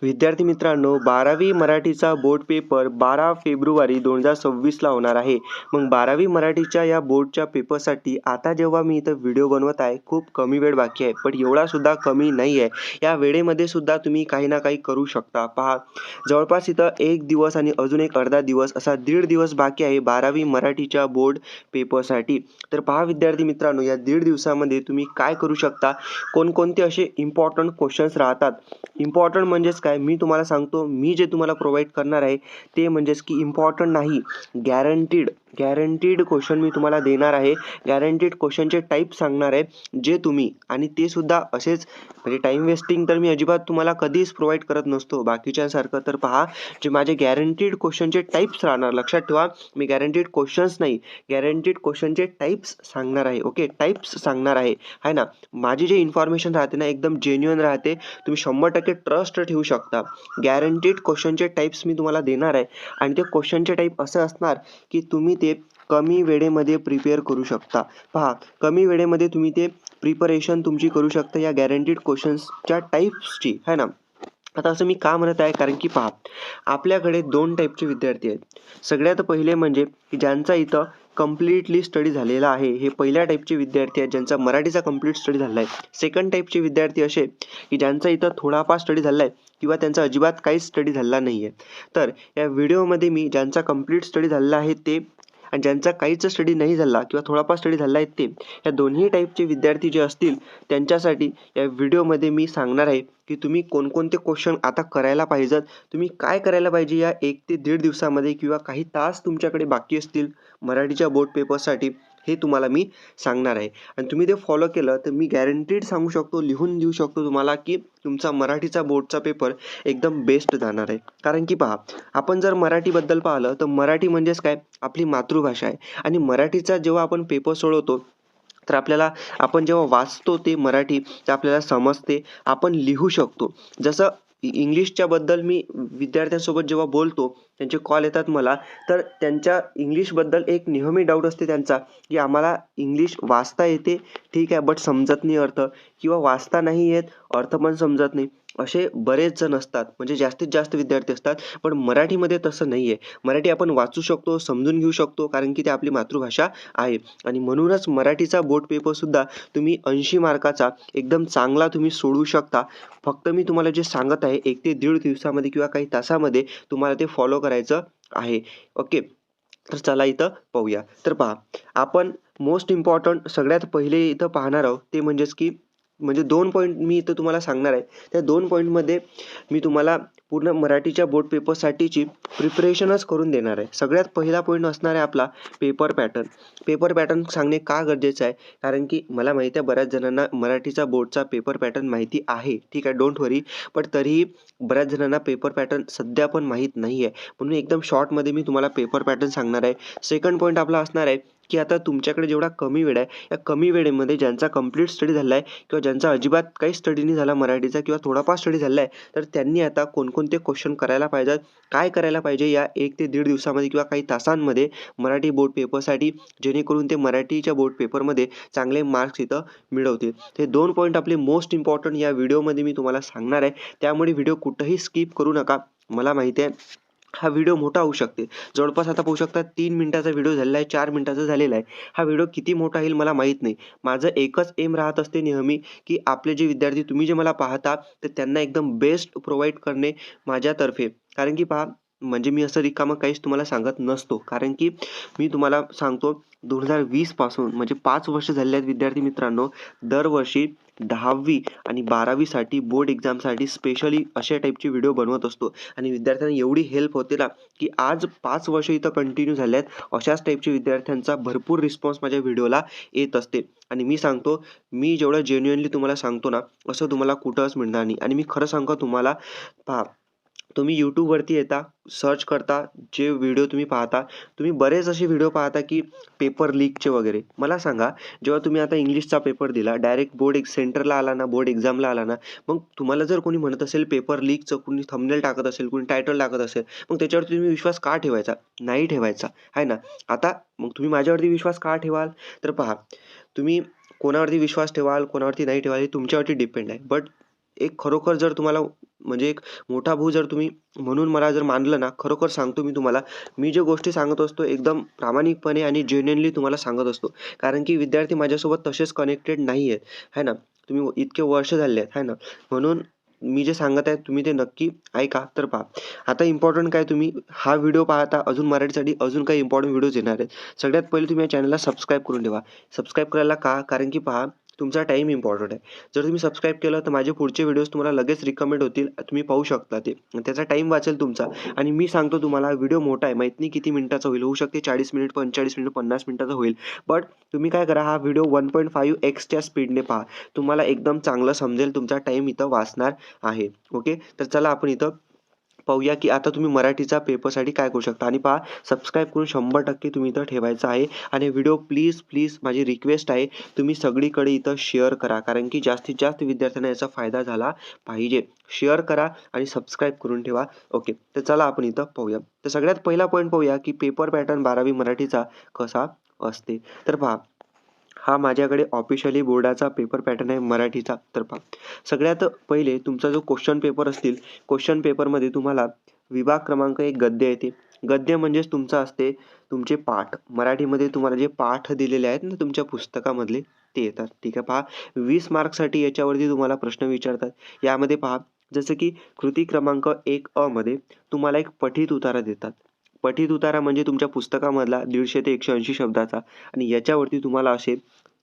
विद्यार्थी मित्रांनो, 12वी मराठीचा बोर्ड पेपर 12 फेब्रुवारी 2026ला होणार आहे. मग 12वी मराठीच्या या बोर्डच्या पेपरसाठी आता जेव्हा मी इथं व्हिडिओ बनवत आहे, खूप कमी वेळ बाकी आहे. पण एवढासुद्धा कमी नाही आहे. या वेळेमध्ये सुद्धा तुम्ही काही ना काही करू शकता. पहा, जवळपास इथं 1 दिवस आणि अजून एक अर्धा दिवस असा 1.5 दिवस बाकी आहे 12वी मराठीच्या बोर्ड पेपरसाठी. तर पहा विद्यार्थी मित्रांनो, या 1.5 दिवसामध्ये तुम्ही काय करू शकता, कोणकोणते असे इम्पॉर्टंट क्वेश्चन्स राहतात. इम्पॉर्टंट म्हणजेच काय, मी तुम्हाला सांगतो, मी जे तुम्हाला प्रोव्हाइड करणार आहे ते म्हणजेच की इम्पॉर्टंट नाही, गॅरंटीड क्वेश्चन मी तुम्हाला देणार आहे. गॅरंटीड क्वेश्चनचे टाईप सांगणार आहे, जे तुम्ही, आणि ते सुद्धा असेच, म्हणजे टाईम वेस्टिंग तर मी अजिबात तुम्हाला कधीच प्रोव्हाइड करत नसतो बाकीच्यांसारखं. तर पहा, जे माझे गॅरंटीड क्वेश्चनचे टाईप्स राहणार, लक्षात ठेवा, मी गॅरंटीड क्वेश्चन्स नाही, गॅरंटीड क्वेश्चनचे टाईप्स सांगणार आहे. ओके, टाईप्स सांगणार आहे ना. माझी जे इन्फॉर्मेशन राहते ना, एकदम जेन्युइन राहते. तुम्ही 100% ट्रस्ट ठेवू शकता. गॅरंटीड क्वेश्चनचे टाईप्स मी तुम्हाला देणार आहे, आणि ते क्वेश्चनचे टाईप असं असणार की तुम्ही ते कमी वेळेमध्ये प्रिपेअर करू शकता. पहा, कमी वेळेमध्ये तुम्ही ते प्रिपरेशन तुमची करू शकता या गॅरंटीड क्वेश्चन्सच्या टाईप्सची, है ना. आता असं मी का म्हणत आहे, कारण की पहा, आपल्याकडे 2 टाईपचे विद्यार्थी आहेत. सगळ्यात पहिले म्हणजे की ज्यांचा इथं कंप्लीटली स्टडी झालेला आहे, हे पहिल्या टाईपचे विद्यार्थी आहेत, ज्यांचा मराठीचा कंप्लीट स्टडी झाला आहे. सेकंड टाईपचे विद्यार्थी असे की ज्यांचा इथं थोडाफार स्टडी झाला आहे किंवा त्यांचा अजिबात काहीच स्टडी झाला नाही आहे. तर या व्हिडिओमध्ये मी ज्यांचा कंप्लीट स्टडी झालेला आहे ते, आणि ज्यांचा काहीच स्टडी नाही झाला किंवा थोडाफार स्टडी झाला आहे ते, या दोन्ही टाईपचे विद्यार्थी जे असतील त्यांच्यासाठी या व्हिडिओमध्ये मी सांगणार आहे की तुम्ही कोणकोणते क्वेश्चन आता करायला पाहिजेत, तुम्ही काय करायला पाहिजे या 1 ते 1.5 दिवसामध्ये, किंवा काही तास तुमच्याकडे बाकी असतील मराठीच्या बोर्ड पेपरसाठी, हे तुम्हाला मी सांगणार आहे. आणि तुम्ही ते फॉलो केलं तर मी गॅरंटीड सांगू शकतो, लिहून देऊ शकतो तुम्हाला, की तुमचा मराठीचा बोर्डचा पेपर एकदम बेस्ट जाणार आहे. कारण की पहा, आपण जर मराठीबद्दल पाहिलं तर मराठी म्हणजेच काय, आपली मातृभाषा आहे. आणि मराठीचा जेव्हा आपण पेपर सोडवतो तर आपल्याला, आपण जेव्हा वाचतो ते मराठी, तर आपल्याला समजते, आपण लिहू शकतो. जसं इंग्लिशच्या बद्दल मी विद्यार्थ्यांसोबत जेव्हा बोलतो, त्यांचे कॉल येतात मला, तर त्यांच्या इंग्लिशबद्दल एक नेहमी डाऊट असते त्यांचा, की आम्हाला इंग्लिश वाचता येते, ठीक आहे, बट समजत नाही अर्थ, किंवा वाचता नाही येत, अर्थ पण समजत नाही. असे बरेच जण असतात, म्हणजे जास्तीत जास्त विद्यार्थी असतात. पण मराठीमध्ये तसं नाही आहे. मराठी आपण वाचू शकतो, समजून घेऊ शकतो, कारण की ती आपली मातृभाषा आहे. आणि म्हणूनच मराठीचा बोर्ड पेपरसुद्धा तुम्ही 80 मार्काचा एकदम चांगला तुम्ही सोडवू शकता. फक्त मी तुम्हाला जे सांगत आहे, 1 ते 1.5 दिवसामध्ये किंवा काही तासामध्ये तुम्हाला ते फॉलो करायचं आहे. ओके, तर चला इथं पाहूया. तर पहा, आपण मोस्ट इम्पॉर्टंट सगळ्यात पहिले इथं पाहणार आहोत ते म्हणजेच की, म्हणजे 2 पॉईंट मी इथं तुम्हाला सांगणार आहे. त्या 2 पॉईंटमध्ये मी तुम्हाला पूर्ण मराठीच्या बोर्ड पेपरसाठीची प्रिपरेशनच करून देणार आहे. सगळ्यात पहिला पॉईंट असणार आहे आपला पेपर पॅटर्न. पेपर पॅटर्न सांगणे का गरजेचं आहे, कारण की मला माहिती आहे बऱ्याच जणांना मराठीचा बोर्डचा पेपर पॅटर्न माहिती आहे, ठीक आहे, डोंट वरी. बट तरीही बऱ्याच जणांना पेपर पॅटर्न सध्या पण माहीत नाही आहे. म्हणून एकदम शॉर्टमध्ये मी तुम्हाला पेपर पॅटर्न सांगणार आहे. सेकंड पॉईंट आपला असणार आहे की आता तुमच्याकडे जेवढा कमी वेळ आहे, या कमी वेळेमध्ये ज्यांचा कंप्लीट स्टडी झाला आहे किंवा ज्यांचा अजिबात काही स्टडी नाही झाला मराठीचा, किंवा थोडाफार स्टडी झाला आहे, तर त्यांनी आता कोणकोणते क्वेश्चन करायला पाहिजेत, काय करायला पाहिजे या 1 ते 1.5 दिवसामध्ये किंवा काही तासांमध्ये मराठी बोर्ड पेपरसाठी, जेणेकरून ते मराठीच्या बोर्ड पेपरमध्ये चांगले मार्क्स इथं मिळवतील. हे 2 पॉईंट आपले मोस्ट इम्पॉर्टंट या व्हिडिओमध्ये मी तुम्हाला सांगणार आहे. त्यामुळे व्हिडिओ कुठंही स्किप करू नका. मला माहिती आहे हा व्हिडिओ मोठा होऊ शकते. जवळपास आता पाहू शकता 3 मिनिटाचा व्हिडिओ झालेला आहे, 4 मिनिटाचा झालेला आहे. हा व्हिडिओ किती मोठा होईल मला माहीत नाही. माझं एकच एम राहत असते नेहमी, की आपले जे विद्यार्थी, तुम्ही जे मला पाहता, तर त्यांना एकदम बेस्ट प्रोव्हाइड करणे माझ्यातर्फे. कारण की पहा, म्हणजे मी असं रिकामं काहीच तुम्हाला सांगत नसतो. कारण की मी तुम्हाला सांगतो, 2020 पासून, म्हणजे 5 वर्ष झालेले आहेत विद्यार्थी मित्रांनो, दरवर्षी 10वी आणि 12वीसाठी बोर्ड एक्झामसाठी स्पेशली अशा टाईपचे व्हिडिओ बनवत असतो. आणि विद्यार्थ्यांना एवढी हेल्प होते ना, की आज 5 वर्ष इथं कंटिन्यू झाले आहेत. अशाच टाईपच्या विद्यार्थ्यांचा भरपूर रिस्पॉन्स माझ्या व्हिडिओला येत असते. आणि मी सांगतो, मी जेवढं जेन्युइनली तुम्हाला सांगतो ना, असं तुम्हाला कुठंच मिळणार नाही. आणि मी खरं सांगतो तुम्हाला, पहा, तुम्ही यूट्यूबवरती येता, सर्च करता, जे व्हिडिओ तुम्ही पाहता, तुम्ही बरेच असे व्हिडिओ पाहता की पेपर लीकचे वगैरे. मला सांगा, जेव्हा तुम्ही आता इंग्लिशचा पेपर दिला, डायरेक्ट बोर्ड एक सेंटरला आला ना, बोर्ड एक्झामला आला ना, मग तुम्हाला जर कोणी म्हणत असेल पेपर लीकचं, कोणी थंबनेल टाकत असेल, कोणी टायटल टाकत असेल, मग त्याच्यावरती तुम्ही विश्वास का ठेवायचा? नाही ठेवायचा, आहे ना. आता मग तुम्ही माझ्यावरती विश्वास का ठेवाल? तर पहा, तुम्ही कोणावरती विश्वास ठेवाल, कोणावरती नाही ठेवाल, हे तुमच्यावरती डिपेंड आहे. बट एक खरोखर जर तुम्हाला म्हणजे एक मोठा भाऊ जर तुम्ही म्हणून मला जर मानलं ना, खरोखर सांगतो मी तुम्हाला, मी ज्या गोष्टी सांगत असतो एकदम प्रामाणिकपणे आणि जेन्युइनली तुम्हाला सांगत असतो. कारण की विद्यार्थी माझ्यासोबत तसेच कनेक्टेड नाही आहेत, आहे ना. तुम्ही इतके वर्ष झाले आहेत, आहे ना. म्हणून मी जे सांगत आहे तुम्ही ते नक्की ऐका. तर पहा, आता इम्पॉर्टंट काय, तुम्ही हा व्हिडिओ पाहता, अजून मराठीसाठी अजून काही इम्पॉर्टंट व्हिडिओज येणार आहेत. सगळ्यात पहिले तुम्ही या चॅनलला सबस्क्राईब करून ठेवा. सबस्क्राईब करायला का? कारण की पहा, तुमचा टाईम इम्पॉर्टंट आहे. जर तुम्ही सबस्क्राईब केलं तर माझे पुढचे व्हिडिओज तुम्हाला लगेच रिकमेंड होतील. तुम्ही पाहू शकता ते. आणि त्याचा टाईम वाचेल तुमचा. आणि मी सांगतो तुम्हाला, व्हिडिओ मोठा आहे, माहीत नाही किती मिनिटाचा होईल. होऊ शकते 40 मिनिट, 45 मिनिट, 50 मिनिटाचा होईल. बट तुम्ही काय करा, हा व्हिडिओ 1.5x स्पीडने पहा. तुम्हाला एकदम चांगलं समजेल. तुमचा टाईम इथं वाचणार आहे. ओके. तर चला आपण इथं पाहूया की आता तुम्ही मराठीचा पेपरसाठी काय करू शकता. आणि पहा, सबस्क्राईब करून 100% तुम्ही इथं ठेवायचं आहे. आणि व्हिडिओ प्लीज माझी रिक्वेस्ट आहे, तुम्ही सगळीकडे इथं शेअर करा. कारण की जास्तीत जास्त विद्यार्थ्यांना याचा फायदा झाला पाहिजे. शेअर करा आणि सबस्क्राईब करून ठेवा. ओके. तर चला आपण इथं पाहूया. तर सगळ्यात पहिला पॉईंट पाहूया की पेपर पॅटर्न 12वी मराठीचा कसा असते. तर पहा, हा माझ्याकडे ऑफिशियली बोर्डाचा पेपर पॅटर्न आहे मराठीचा. तर पहा, सगळ्यात पहिले तुमचा जो क्वेश्चन पेपर असतील, क्वेश्चन पेपरमध्ये तुम्हाला विभाग क्रमांक 1 गद्य येते. गद्य म्हणजेच तुमचं असते तुमचे पाठ. मराठीमध्ये तुम्हाला जे पाठ दिलेले आहेत ना तुमच्या पुस्तकामधले, ते येतात. ठीक आहे. पहा, 20 मार्क्ससाठी याच्यावरती तुम्हाला प्रश्न विचारतात. यामध्ये पहा, जसं की कृती क्रमांक 1 मध्ये तुम्हाला एक पठित उतारा देतात. पठित उतारा म्हणजे तुमच्या पुस्तकामधला 150 ते 180 शब्दाचा. आणि याच्यावरती तुम्हाला असे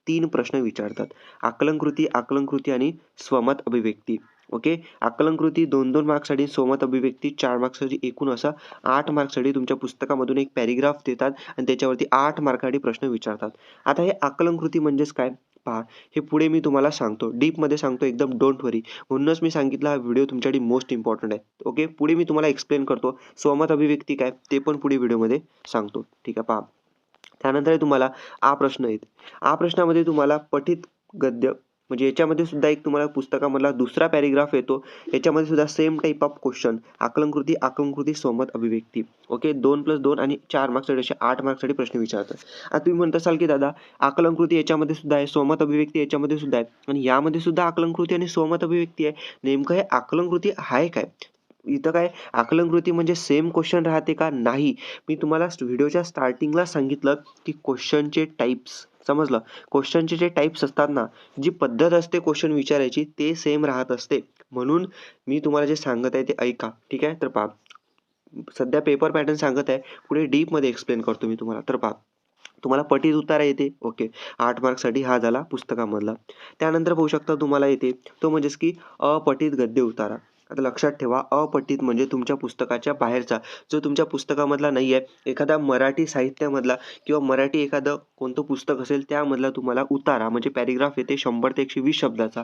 3 प्रश्न विचारतात. आकलनकृती आणि स्वमत अभिव्यक्ती. ओके. आकलनकृती 2-2 मार्क्ससाठी, स्वमत अभिव्यक्ती 4 मार्क्ससाठी, एकूण असा 8 मार्क्ससाठी तुमच्या पुस्तकामधून एक पॅराग्राफ देतात आणि त्याच्यावरती 8 मार्कासाठी प्रश्न विचारतात. आता हे आकलनकृती म्हणजेच काय? पहा, हे पुढे मी तुम्हाला सांगतो. डीपमध्ये सांगतो एकदम, डोंट वरी. म्हणूनच मी सांगितलं हा व्हिडिओ तुमच्यासाठी मोस्ट इम्पॉर्टंट आहे. ओके. पुढे मी तुम्हाला एक्सप्लेन करतो. स्वमत अभिव्यक्ती काय ते पण पुढे व्हिडिओमध्ये सांगतो. ठीक आहे. पहा, त्यानंतर तुम्हाला आ प्रश्न येते. आ प्रश्नामध्ये तुम्हाला पठित गद्य म्हणजे याच्यामध्ये सुद्धा एक तुम्हाला पुस्तकामधला दुसरा पॅराग्राफ येतो. याच्यामध्ये सुद्धा सेम टाइप ऑफ क्वेश्चन, आकलनकृती, स्वमत अभिव्यक्ती. ओके. 2+2 आणि 4 मार्क्ससाठी असे 8 मार्क्ससाठी प्रश्न विचारतात. आता तुम्ही म्हणत असाल की दादा, आकलनकृती याच्यामध्ये सुद्धा आहे, स्वमत अभिव्यक्ती याच्यामध्ये सुद्धा आहे आणि यामध्ये सुद्धा आकलनकृती आणि स्वमत अभिव्यक्ती आहे. नेमकं हे आकलनकृती आहे काय? इथं काय आकलनकृती म्हणजे सेम क्वेश्चन राहते का? नाही. मी तुम्हाला व्हिडिओच्या स्टार्टिंगला सांगितलं की क्वेश्चनचे टाइप्स, समजलं? क्वेश्चनचे जे टाइप्स असतात ना, जी पद्धत असते क्वेश्चन विचारायची ते सेम राहत असते. म्हणून मी तुम्हाला जे सांगत आहे ते ऐका. ठीक आहे. तर पहा, सध्या पेपर पॅटर्न सांगत आहे, पुढे डीपमध्ये एक्सप्लेन करतो मी तुम्हाला. तर पहा, तुम्हाला पठित उतारा येते. ओके. 8 मार्क्ससाठी हा झाला पुस्तकामधला. त्यानंतर पाहू शकता तुम्हाला येते तो म्हणजेच की अपठित गद्य उतारा. आता लक्षात ठेवा, अपठित म्हणजे तुमच्या पुस्तकाच्या बाहेरचा, जो तुमच्या पुस्तकामधला नाही आहे, एखादा मराठी साहित्यामधला किंवा मराठी एखादं कोणतं पुस्तक असेल त्यामधला तुम्हाला उतारा म्हणजे पॅराग्राफ येते 100 ते 120 शब्दाचा.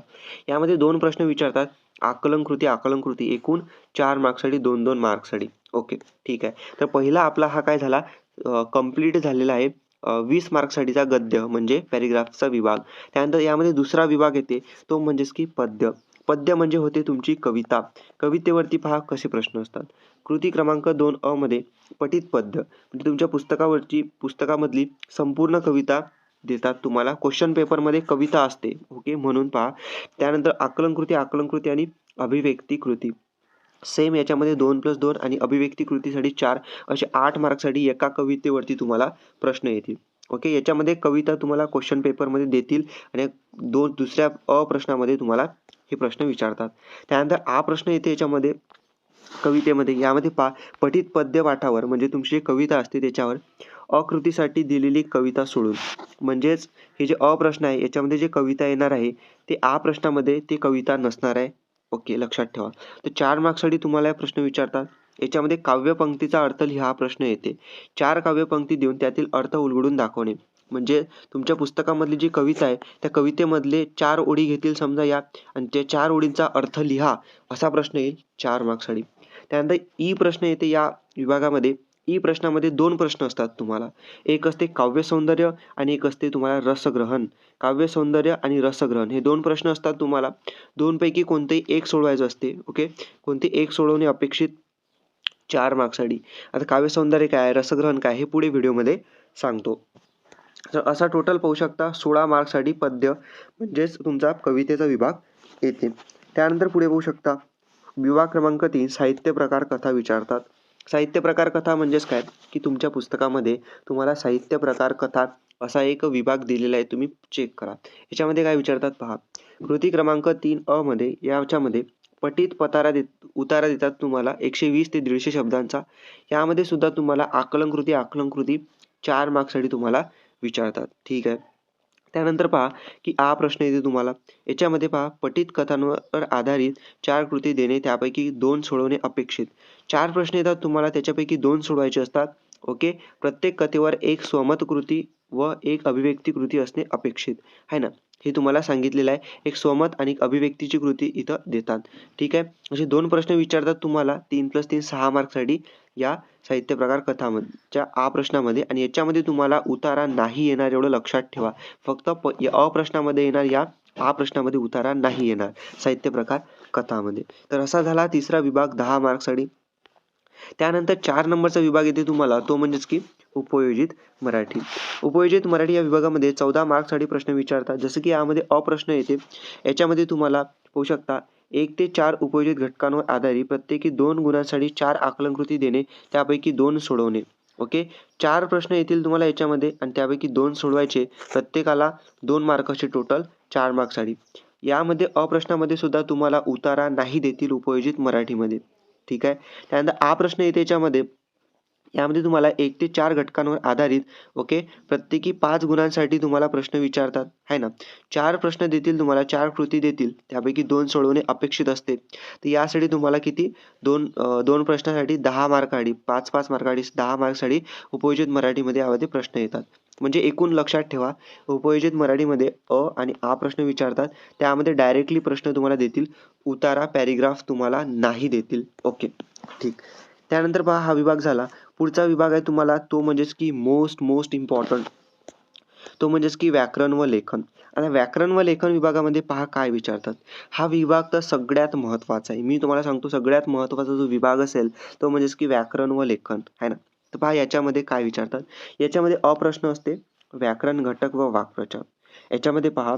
यामध्ये 2 प्रश्न विचारतात. आकलनकृती एकूण 4 मार्क्ससाठी, 2-2 मार्क्ससाठी. ओके. ठीक आहे. तर पहिला आपला हा काय झाला, कंप्लीट झालेला आहे 20 मार्क्ससाठीचा गद्य म्हणजे पॅराग्राफचा विभाग. त्यानंतर यामध्ये दुसरा विभाग येते तो म्हणजेच की पद्य. पद्य म्हणजे होते तुमची कविता. कवितेवरती पहा कसे प्रश्न असतात. कृती क्रमांक 2 मध्ये पठित पद्य म्हणजे तुमच्या पुस्तकामधली संपूर्ण कविता देतात तुम्हाला. क्वेश्चन पेपरमध्ये कविता असते. ओके. म्हणून पहा. त्यानंतर आकलनकृती आणि अभिव्यक्ती कृती. सेम याच्यामध्ये 2+2 आणि अभिव्यक्ती कृतीसाठी 4 असे 8 मार्क्ससाठी एका कवितेवरती तुम्हाला प्रश्न येतील. ओके. याच्यामध्ये कविता तुम्हाला क्वेश्चन पेपरमध्ये देतील आणि दुसऱ्या प्रश्नामध्ये तुम्हाला हे प्रश्न विचारतात. त्यानंतर प्रश्न येते याच्यामध्ये कवितेमध्ये. यामध्ये पहा, पठित पद्य पाठावर म्हणजे तुमची जी कविता असते त्याच्यावर कृतीसाठी दिलेली कविता सोडून. म्हणजेच हे जे प्रश्न आहे याच्यामध्ये जे कविता येणार आहे ते प्रश्नामध्ये ती कविता नसणार आहे. ओके. लक्षात ठेवा. तर 4 मार्क्ससाठी तुम्हाला हे प्रश्न विचारतात. याच्यामध्ये काव्यपंक्तीचा अर्थ लिहा प्रश्न येते. 4 काव्यपंक्ती देऊन त्यातील अर्थ उलगडून दाखवणे. म्हणजे तुमच्या पुस्तकामधली जी कविता आहे त्या कवितेमधले 4 ओळी घेतील समजा या, आणि त्या 4 ओळींचा अर्थ लिहा असा प्रश्न येईल 4 मार्क्ससाठी. त्यानंतर प्रश्न येते या विभागामध्ये. प्रश्नामध्ये 2 प्रश्न असतात तुम्हाला. एक असते काव्यसौंदर्य आणि एक असते तुम्हाला रसग्रहण. काव्यसौंदर्य आणि रसग्रहण हे 2 प्रश्न असतात तुम्हाला. 2 पैकी कोणतेही एक सोडवायचं असते. ओके. कोणते एक सोडवणे अपेक्षित 4 मार्क्ससाठी. आता काव्यसौंदर्य काय, रसग्रहण काय हे पुढे व्हिडिओमध्ये सांगतो. तर असा टोटल पाहू शकता 16 मार्क्ससाठी पद्य म्हणजेच तुमचा कवितेचा विभाग येते. त्यानंतर पुढे बघू शकता विभाग क्रमांक 3 साहित्य प्रकार कथा विचारतात. साहित्य प्रकार कथा म्हणजेच काय की तुमच्या पुस्तकामध्ये तुम्हाला साहित्य प्रकार कथा असा एक विभाग दिलेला आहे, तुम्ही चेक करा. याच्यामध्ये काय विचारतात पहा. कृती क्रमांक 3 मध्ये याच्यामध्ये पठित उतारा देतात तुम्हाला 120 ते 150 शब्दांचा. यामध्ये सुद्धा तुम्हाला आकलन कृती 4 मार्क्ससाठी तुम्हाला विचारतात. ठीक आहे. त्यानंतर पहा की प्रश्न येते तुम्हाला. याच्यामध्ये पहा पठित कथांवर आधारित 4 कृती देणे, त्यापैकी 2 सोडवणे अपेक्षित. 4 प्रश्न येतात तुम्हाला, त्याच्यापैकी 2 सोडवायचे असतात. ओके. प्रत्येक कथेवर एक स्वमत कृती व एक अभिव्यक्ती कृती असणे अपेक्षित आहे ना. हे तुम्हाला सांगितलेलं आहे. एक स्वमत आणि एक अभिव्यक्तीची कृती इथं देतात. ठीक आहे. असे 2 प्रश्न विचारतात तुम्हाला 3+3 6 मार्क्ससाठी या साहित्य प्रकार कथाच्या प्रश्नामध्ये, आणि याच्यामध्ये तुम्हाला उतारा नाही येणार एवढं लक्षात ठेवा. फक्त प्रश्नामध्ये येणार, या प्रश्नामध्ये उतारा नाही येणार साहित्य प्रकार कथामध्ये. तर असा झाला तिसरा विभाग 10 मार्क्ससाठी. त्यानंतर 4 नंबरचा विभाग येते तुम्हाला, तो म्हणजेच की उपयोजित मराठी. उपयोजित मराठी या विभागामध्ये 14 मार्क्ससाठी प्रश्न विचारतात. जसं की यामध्ये प्रश्न येते. याच्यामध्ये तुम्हाला पाहू शकता 1 ते 4 उपयोजित घटकांवर आधारित प्रत्येकी 2 गुणांसाठी 4 आकलनकृती देणे, त्यापैकी 2 सोडवणे. ओके. 4 प्रश्न येतील तुम्हाला याच्यामध्ये आणि त्यापैकी 2 सोडवायचे. प्रत्येकाला 2 मार्काचे, टोटल 4 मार्क्ससाठी. यामध्ये प्रश्नामध्ये सुद्धा तुम्हाला उतारा नाही देतील उपयोजित मराठीमध्ये. ठीक आहे. त्यानंतर प्रश्न येते यामध्ये तुम्हाला 1 ते 4 घटकांवर आधारित ओके प्रत्येकी 5 गुणांसाठी तुम्हाला प्रश्न विचारतात आहे ना. 4 प्रश्न देतील तुम्हाला, 4 कृती देतील, त्यापैकी 2 सोडवणे अपेक्षित असते. तर यासाठी तुम्हाला किती 2 प्रश्नासाठी 10 मार्कासाठी, 5-5 मार्कासाठी 10 मार्क्ससाठी उपयोजित मराठीमध्ये यामध्ये प्रश्न येतात. म्हणजे एकूण लक्षात ठेवा, उपयोजित मराठीमध्ये आणि प्रश्न विचारतात, त्यामध्ये डायरेक्टली प्रश्न तुम्हाला देतील, उतारा पॅरेग्राफ तुम्हाला नाही देतील. ओके. ठीक. त्यानंतर पहा हा विभाग झाला. पुढचा विभाग आहे तुम्हाला, तो म्हणजेच की मोस्ट इम्पॉर्टंट, तो म्हणजेच की व्याकरण व लेखन. आता व्याकरण व लेखन विभागामध्ये पहा काय विचारतात. हा विभाग तर सगळ्यात महत्त्वाचा आहे. मी तुम्हाला सांगतो सगळ्यात महत्त्वाचा जो विभाग असेल तो म्हणजेच की व्याकरण व लेखन आहे ना. तर पहा याच्यामध्ये काय विचारतात. याच्यामध्ये प्रश्न असते व्याकरण घटक व वाक्प्रचार. याच्यामध्ये पहा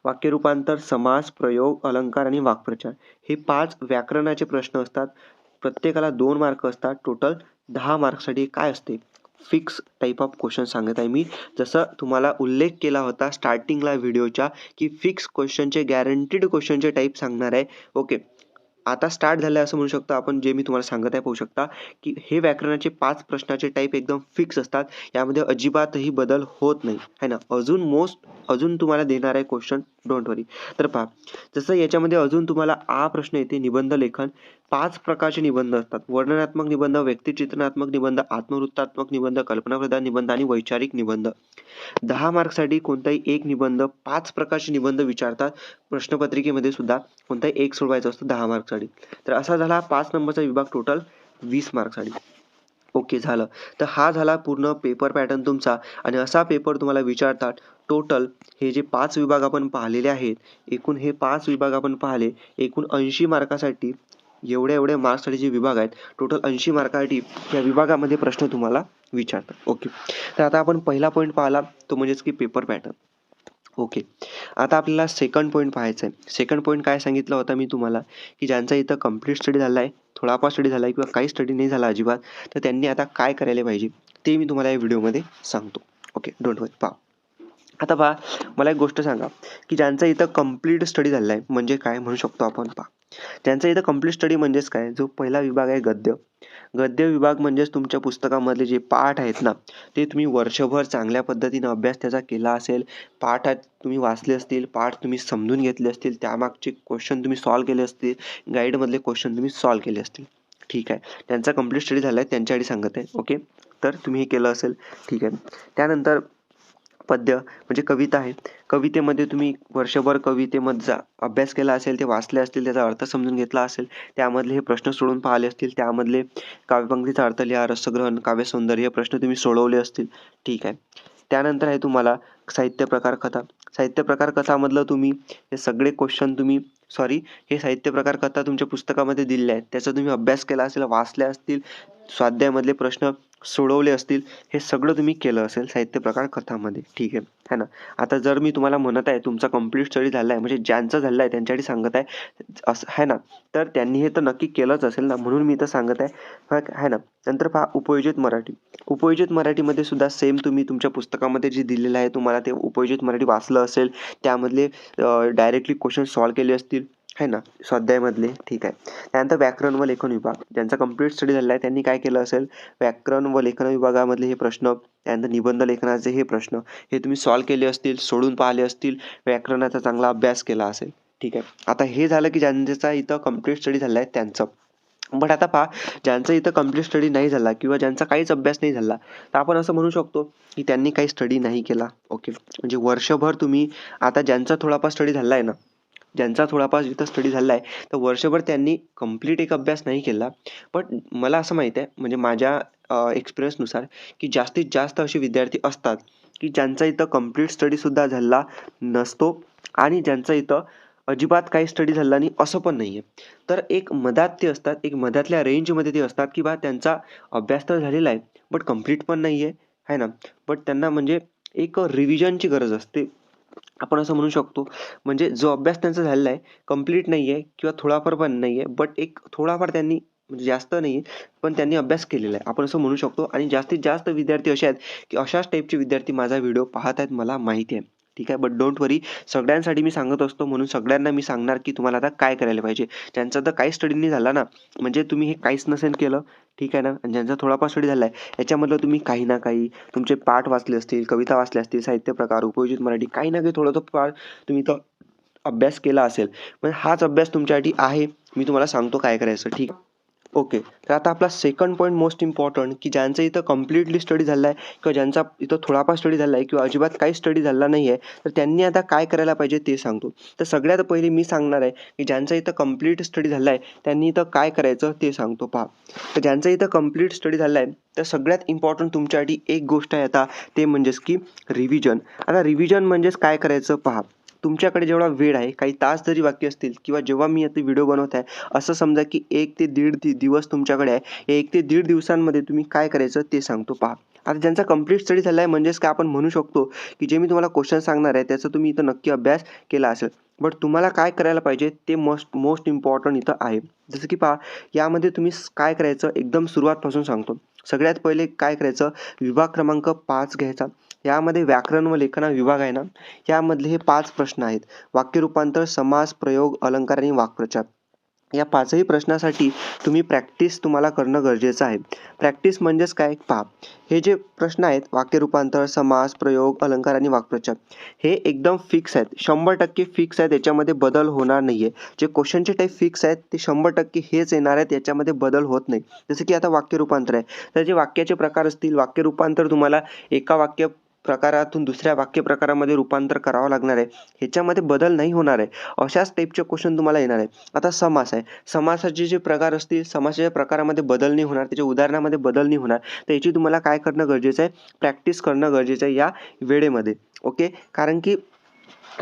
वाक्यरूपांतर, समास, प्रयोग, अलंकार आणि वाक्प्रचार हे 5 व्याकरणाचे प्रश्न असतात. प्रत्येकाला 2 मार्क असतात. टोटल 10 मार्क्ससाठी काय असते, फिक्स टाईप ऑफ क्वेश्चन सांगत आहे मी. जसं तुम्हाला उल्लेख केला होता स्टार्टिंगला व्हिडिओच्या की फिक्स क्वेश्चनचे, गॅरंटीड क्वेश्चनचे टाईप सांगणार आहे. ओके. आता स्टार्ट झालं असं म्हणू शकतो आपण. जे मी तुम्हाला सांगत आहे पाहू शकता की हे व्याकरणाचे 5 प्रश्नाचे टाईप एकदम फिक्स असतात. यामध्ये अजिबातही बदल होत नाही आहे ना. अजून तुम्हाला देणार आहे क्वेश्चन, डोंट वरी. तर पहा जसं याच्यामध्ये अजून तुम्हाला प्रश्न येते निबंध लेखन. 5 प्रकारचे निबंध असतात. वर्णनात्मक निबंध, व्यक्तिचित्रणात्मक निबंध, आत्मवृत्तात्मक निबंध, कल्पनाप्रधान निबंध आणि वैचारिक निबंध. 10 मार्क्ससाठी कोणताही एक निबंध, 5 प्रकारचे निबंध विचारतात. प्रश्नपत्रिकेमध्ये सुद्धा कोणताही एक सोडवायचा असतो 10 मार्क्ससाठी. तर असा झाला 5 नंबरचा विभाग, टोटल 20 मार्क्ससाठी. ओके झालं. तर हा झाला पूर्ण पेपर पॅटर्न तुमचा, आणि असा पेपर तुम्हाला विचारतात. टोटल हे जे 5 विभाग आपण पाहिलेले आहेत, एकूण हे 5 विभाग आपण पाहिले, एकूण 80 मार्कासाठी एवढे मार्क्ससाठी जे विभाग आहेत, टोटल 80 मार्कासाठी या विभागामध्ये प्रश्न तुम्हाला विचारतात. ओके. तर आता आपण पहिला पॉईंट पाहिला, तो म्हणजेच की पेपर पॅटर्न. ओके. आता आपल्याला सेकंड पॉईंट पाहायचा आहे. सेकंड पॉईंट काय सांगितलं होता मी तुम्हाला, की ज्यांचा इथं कंप्लीट स्टडी झाला आहे, थोडाफार स्टडी झाला आहे किंवा काही स्टडी नाही झाला अजिबात, तर त्यांनी आता काय करायला पाहिजे ते मी तुम्हाला या व्हिडिओमध्ये सांगतो. ओके. डोंट वरी. पहा आता पहा, मला एक गोष्ट सांगा की ज्यांचा इथं कंप्लीट स्टडी झाला आहे म्हणजे काय म्हणू शकतो आपण. पहा ज्यांचा इथं कंप्लीट स्टडी म्हणजेच काय, जो पहिला विभाग आहे गद्य विभाग, म्हणजेच तुमच्या पुस्तकामधले जे पाठ आहेत ना, ते तुम्ही वर्षभर चांगल्या पद्धतीने अभ्यास त्याचा केला असेल, पाठ तुम्ही वाचले असतील, पाठ तुम्ही समजून घेतले असतील, त्यामागचे क्वेश्चन तुम्ही सॉल्व्ह केले असतील, गाईडमधले क्वेश्चन तुम्ही सॉल्व्ह केले असतील. ठीक आहे. त्यांचा कंप्लीट स्टडी झाला आहे, त्यांच्यासाठी सांगत आहे. ओके. तर तुम्ही हे केलं असेल. ठीक आहे. त्यानंतर पद्य म्हणजे कविता आहे. कवितेमध्ये तुम्ही वर्षभर कवितेमधचा अभ्यास केला असेल, ते वाचले असतील, त्याचा अर्थ समजून घेतला असेल, त्यामधले हे प्रश्न सोडून पाहिले असतील, त्यामधले काव्यपंक्तीचा अर्थ लिहा, रसग्रहण, काव्यसौंदर्य हे प्रश्न तुम्ही सोडवले असतील. ठीक आहे. त्यानंतर आहे तुम्हाला साहित्य प्रकार कथा. साहित्य प्रकार कथामधलं तुम्ही हे सगळे क्वेश्चन हे साहित्य प्रकार कथा तुमच्या पुस्तकामध्ये दिलेले आहेत, त्याचा तुम्ही अभ्यास केला असेल, वाचले असतील, स्वाध्यायामधले प्रश्न सोडवले असतील, हे सगळं तुम्ही केलं असेल साहित्य प्रकार कथामध्ये. ठीक आहे, है ना. आता जर मी तुम्हाला म्हणत आहे तुमचा कंप्लीट स्टडी झाला आहे, म्हणजे ज्यांचा झाला आहे त्यांच्यासाठी सांगत आहे, असं आहे ना, तर त्यांनी हे तर नक्की केलंच असेल ना, म्हणून मी इथं सांगत आहे. मग आहे ना. नंतर पहा उपयोजित मराठी. उपयोजित मराठीमध्ये सुद्धा सेम तुम्ही तुमच्या पुस्तकामध्ये जे दिलेलं आहे तुम्हाला ते उपयोजित मराठी वाचलं असेल, त्यामधले डायरेक्टली क्वेश्चन सॉल्व्ह केले असतील, आहे ना, स्वाध्यायमधले. ठीक आहे. त्यानंतर व्याकरण व लेखन विभाग, ज्यांचा कंप्लीट स्टडी झाला आहे त्यांनी काय केलं असेल, व्याकरण व लेखन विभागामधले हे प्रश्न, त्यानंतर निबंध लेखनाचे हे प्रश्न, हे तुम्ही सॉल्व्ह केले असतील, सोडून पाहिले असतील, व्याकरणाचा चांगला अभ्यास केला असेल. ठीक आहे. आता हे झालं की ज्यांचा इथं कंप्लीट स्टडी झाला आहे त्यांचं. बट आता पहा, ज्यांचा इथं कंप्लीट स्टडी नाही झाला किंवा ज्यांचा काहीच अभ्यास नाही झाला, तर आपण असं म्हणू शकतो की त्यांनी काही स्टडी नाही केला. ओके, म्हणजे वर्षभर तुम्ही, आता ज्यांचा थोडाफार स्टडी झाला आहे ना, ज्यांचा थोडाफार इथं स्टडी झाला आहे, तर वर्षभर त्यांनी कंप्लीट एक अभ्यास नाही केला. बट मला असं माहीत आहे, म्हणजे माझ्या एक्सपिरियन्सनुसार, की जास्तीत जास्त असे विद्यार्थी असतात की ज्यांचा इथं कंप्लीट स्टडीसुद्धा झाला नसतो आणि ज्यांचा इथं अजिबात काही स्टडी झाला नाही असं पण नाही आहे. तर एक मधात ते असतात, एक मधातल्या रेंजमध्ये ते असतात की बा त्यांचा अभ्यास तर झालेला आहे, बट कंप्लीट पण नाही आहे ना. बट त्यांना म्हणजे एक रिव्हिजनची गरज असते, आपण असं म्हणू शकतो. म्हणजे जो अभ्यास त्यांचा झालेला आहे, कंप्लीट नाही आहे किंवा थोडाफार पण नाही आहे, बट एक थोडाफार त्यांनी, म्हणजे जास्त नाही आहे, पण त्यांनी अभ्यास केलेला आहे, आपण असं म्हणू शकतो. आणि जास्तीत जास्त विद्यार्थी असे आहेत की अशाच टाईपचे विद्यार्थी माझा व्हिडिओ पाहत आहेत, मला माहिती आहे. ठीक आहे. बट डोंट वरी, सगळ्यांसाठी मी सांगत असतो, म्हणून सगळ्यांना मी सांगणार की तुम्हाला आता काय करायला पाहिजे. ज्यांचा तर काही स्टडी नाही झाला ना, म्हणजे तुम्ही हे काहीच नसेल केलं, ठीक आहे ना. आणि ज्यांचा थोडाफार स्टडी झाला आहे, याच्यामधलं तुम्ही काही ना काही तुमचे पाठ वाचले असतील, कविता वाचल्या असतील, साहित्य प्रकार, उपयोजित मराठी, काही ना काही थोडं तर फार तुम्ही तर अभ्यास केला असेल. पण हाच अभ्यास तुमच्यासाठी आहे. मी तुम्हाला सांगतो काय करायचं. ठीक आहे. ओके. तर आता आपला सेकंड पॉईंट मोस्ट इम्पॉर्टंट, की ज्यांचा इथं कंप्लीटली स्टडी झाला आहे किंवा ज्यांचा इथं थोडाफार स्टडी झाला आहे किंवा अजिबात काही स्टडी झाला नाही आहे, तर त्यांनी आता काय करायला पाहिजे ते सांगतो. तर सगळ्यात पहिले मी सांगणार आहे की ज्यांचा इथं कंप्लीट स्टडी झाला आहे त्यांनी इथं काय करायचं ते सांगतो. पहा, तर ज्यांचा इथं कंप्लीट स्टडी झाला आहे, तर सगळ्यात इम्पॉर्टंट तुमच्यासाठी एक गोष्ट आहे आता, ते म्हणजेच की रिव्हिजन. आता रिव्हिजन म्हणजेच काय करायचं पहा. तुमच्याकडे जेवढा वेळ आहे, काही तास जरी बाकी असतील किंवा जेव्हा मी आता व्हिडिओ बनवत आहे, असं समजा की 1 ते दीड दिवस तुमच्याकडे आहे. या 1 ते दीड दिवसांमध्ये तुम्ही काय करायचं ते सांगतो. पहा, आता ज्यांचा कंप्लीट स्टडी झाला आहे, म्हणजेच काय आपण म्हणू शकतो की जे मी तुम्हाला क्वेश्चन सांगणार आहे त्याचा तुम्ही इथं नक्की अभ्यास केला असेल. बट तुम्हाला काय करायला पाहिजे ते मोस्ट इम्पॉर्टंट इथं आहे. जसं की पहा, यामध्ये तुम्ही काय करायचं, एकदम सुरुवातपासून सांगतो. सगळ्यात पहिले काय करायचं, विभाग क्रमांक 5 घ्यायचा. यामध्ये व्याकरण व लेखन विभाग आहे ना, यामधले हे 5 प्रश्न आहेत. वाक्यरूपांतर, समास, प्रयोग, अलंकार आणि वाक्प्रचार. या 5ही प्रश्नासाठी तुम्ही प्रॅक्टिस तुम्हाला करणं गरजेचं आहे. प्रॅक्टिस म्हणजेच काय पहा, हे जे प्रश्न आहेत, वाक्यरूपांतर, समास, प्रयोग, अलंकार आणि वाक्प्रचार, हे एकदम फिक्स आहेत, 100% फिक्स आहेत, याच्यामध्ये बदल होणार नाही आहे. जे क्वेश्चनचे टाईप फिक्स आहेत ते 100% हेच येणार आहेत, याच्यामध्ये बदल होत नाही. जसं की आता वाक्यरूपांतर आहे, तर जे वाक्याचे प्रकार असतील, वाक्यरूपांतर तुम्हाला एका वाक्य प्रकारातून दुसऱ्या वाक्य प्रकारामध्ये रूपांतर करावं लागणार आहे, ह्याच्यामध्ये बदल नाही होणार आहे. अशाच टाईपचे क्वेश्चन तुम्हाला येणार आहे. आता समास आहे, समासाचे जे प्रकार असतील, समासाच्या प्रकारामध्ये बदल नाही होणार, त्याच्या उदाहरणामध्ये बदल नाही होणार, तर याची तुम्हाला काय करणं गरजेचं आहे, प्रॅक्टिस करणं गरजेचं आहे या वेळेमध्ये. ओके, कारण की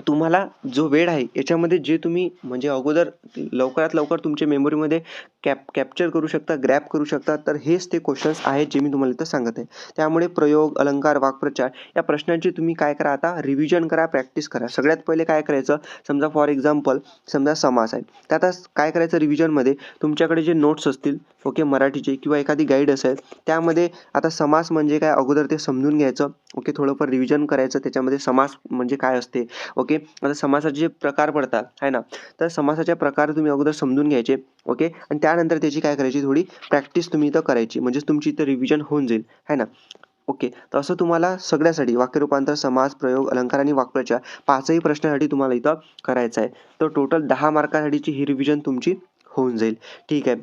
तुम्हाला जो वेळ आहे याच्यामध्ये जे तुम्ही म्हणजे अगोदर लवकरात लवकर तुमच्या मेमरीमध्ये कॅप्चर करू शकता, ग्रॅब करू शकता, तर हेच ते क्वेश्चन्स आहेत जे मी तुम्हाला इथं सांगत आहे. त्यामुळे प्रयोग, अलंकार, वाक्प्रचार या प्रश्नांची तुम्ही काय करा, आता रिव्हिजन करा, प्रॅक्टिस करा. सगळ्यात पहिले काय करायचं, समजा फॉर एक्झाम्पल समजा समास आहे, तर आता काय करायचं, रिव्हिजनमध्ये तुमच्याकडे जे नोट्स असतील, ओके, मराठीचे किंवा एखादी गाईड असेल, त्यामध्ये आता समास म्हणजे काय अगोदर ते समजून घ्यायचं. ओके, थोडंफार रिव्हिजन करायचं, त्याच्यामध्ये समास म्हणजे काय असते. ओके, आता समासाचे जे प्रकार पडतात आहे ना, तर समासाचे प्रकार तुम्ही अगोदर समजून घ्यायचे. ओके, आणि त्यानंतर त्याची काय करायची, थोडी प्रॅक्टिस तुम्ही इथं करायची, म्हणजे तुमची इथं रिव्हिजन होऊन जाईल, आहे ना. ओके, तर असं तुम्हाला सगळ्यासाठी वाक्यरूपांतर, समास, प्रयोग, अलंकार आणि वाक्प्रचार 5ही प्रश्नासाठी तुम्हाला इथं करायचं आहे. तर टोटल 10 मार्कासाठीची ही रिव्हिजन तुमची होऊन जाईल. ठीक आहे.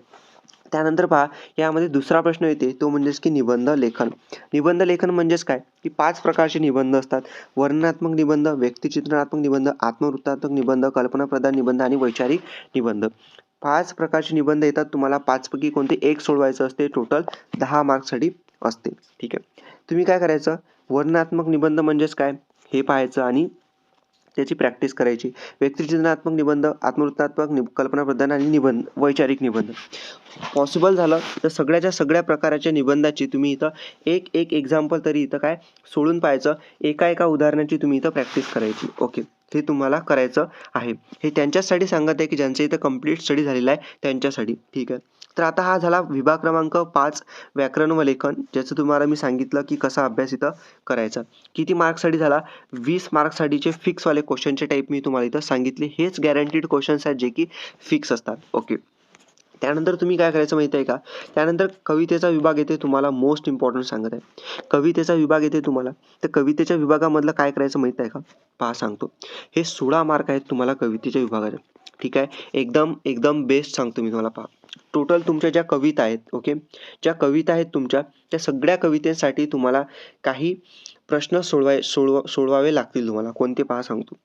त्यानंतर पहा, यामध्ये दुसरा प्रश्न येते, तो म्हणजेच की निबंध लेखन. निबंध लेखन म्हणजेच काय, की 5 प्रकारचे निबंध असतात. वर्णनात्मक निबंध, व्यक्तिचित्रणात्मक निबंध, आत्मवृत्तात्मक निबंध, कल्पनाप्रधान निबंध आणि वैचारिक निबंध. 5 प्रकारचे निबंध येतात. तुम्हाला 5 पैकी कोणते एक सोडवायचं असते. टोटल 10 मार्क्ससाठी असते. ठीक आहे. तुम्ही काय करायचं, वर्णनात्मक निबंध म्हणजेच काय हे पाहायचं आणि त्याची प्रॅक्टिस करायची. व्यक्तिचित्रणात्मक निबंध, आत्मवृत्तात्मक, कल्पनाप्रधान आणि निबंध, वैचारिक निबंध. पॉसिबल झालं तर सगळ्याच्या सगळ्या प्रकाराच्या निबंधाची तुम्ही इथं एक एक्झाम्पल तरी इथं काय सोडून पाहायचं. एका उदाहरणाची तुम्ही इथं प्रॅक्टिस करायची. ओके, हे तुम्हाला करायचं आहे. हे त्यांच्यासाठी सांगत आहे की ज्यांचं इथं कंप्लीट स्टडी झालेला आहे त्यांच्यासाठी. ठीक आहे. तर आता हा झाला विभाग क्रमांक 5 व्याकरण व लेखन, ज्याचं तुम्हाला मी सांगितलं की कसा अभ्यास इथं करायचा. किती मार्क्ससाठी झाला? 20 मार्क्ससाठीचे फिक्सवाले क्वेश्चनचे टाईप मी तुम्हाला इथं सांगितले. हेच गॅरंटीड क्वेश्चन्स आहेत जे की फिक्स असतात. ओके. त्यानंतर तुम्ही काय करायचं माहिती आहे का? त्यानंतर कवितेचा विभाग येते, तुम्हाला मोस्ट इम्पॉर्टंट सांगत आहे. कवितेचा विभाग येते तुम्हाला. तर कवितेच्या विभागामधलं काय करायचं माहिती आहे का? पहा सांगतो. हे 16 मार्क आहेत तुम्हाला कवितेच्या विभागाचे. ठीक आहे. एकदम बेस्ट सांगतो मी तुम्हाला. पहा, टोटल तुमच्या ज्या कविता आहेत, ओके, ज्या कविता आहेत तुमच्या, त्या सगळ्या कवितेसाठी तुम्हाला काही प्रश्न सोडवावे लागतील तुम्हाला. कोणते पहा सांगतो.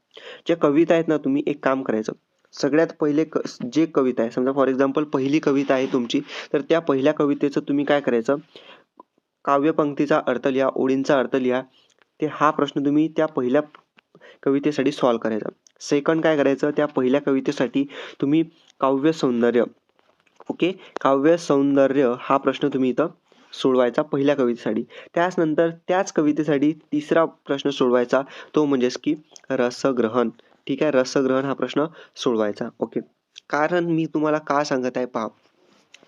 ज्या कविता आहेत ना, तुम्ही एक काम करायचं. सगळ्यात पहिले जे कविता आहे, समजा फॉर एक्झाम्पल पहिली कविता आहे तुमची, तर त्या पहिल्या कवितेचं तुम्ही काय करायचं, काव्यपंक्तीचा अर्थ लिहा, ओळींचा अर्थ लिहा. ते हा प्रश्न तुम्ही त्या पहिल्या कवितेसाठी सॉल्व्ह करायचा. सेकंड काय करायचं, त्या पहिल्या कवितेसाठी तुम्ही काव्य सौंदर्य, ओके, काव्य सौंदर्य हा प्रश्न तुम्ही इथं सोडवायचा पहिल्या कवितेसाठी. त्याचनंतर त्याच कवितेसाठी तिसरा प्रश्न सोडवायचा, तो म्हणजेच की रसग्रहण. ठीक आहे, रसग्रहण हा प्रश्न सोडवायचा. ओके. कारण मी तुम्हाला का सांगत आहे पहा,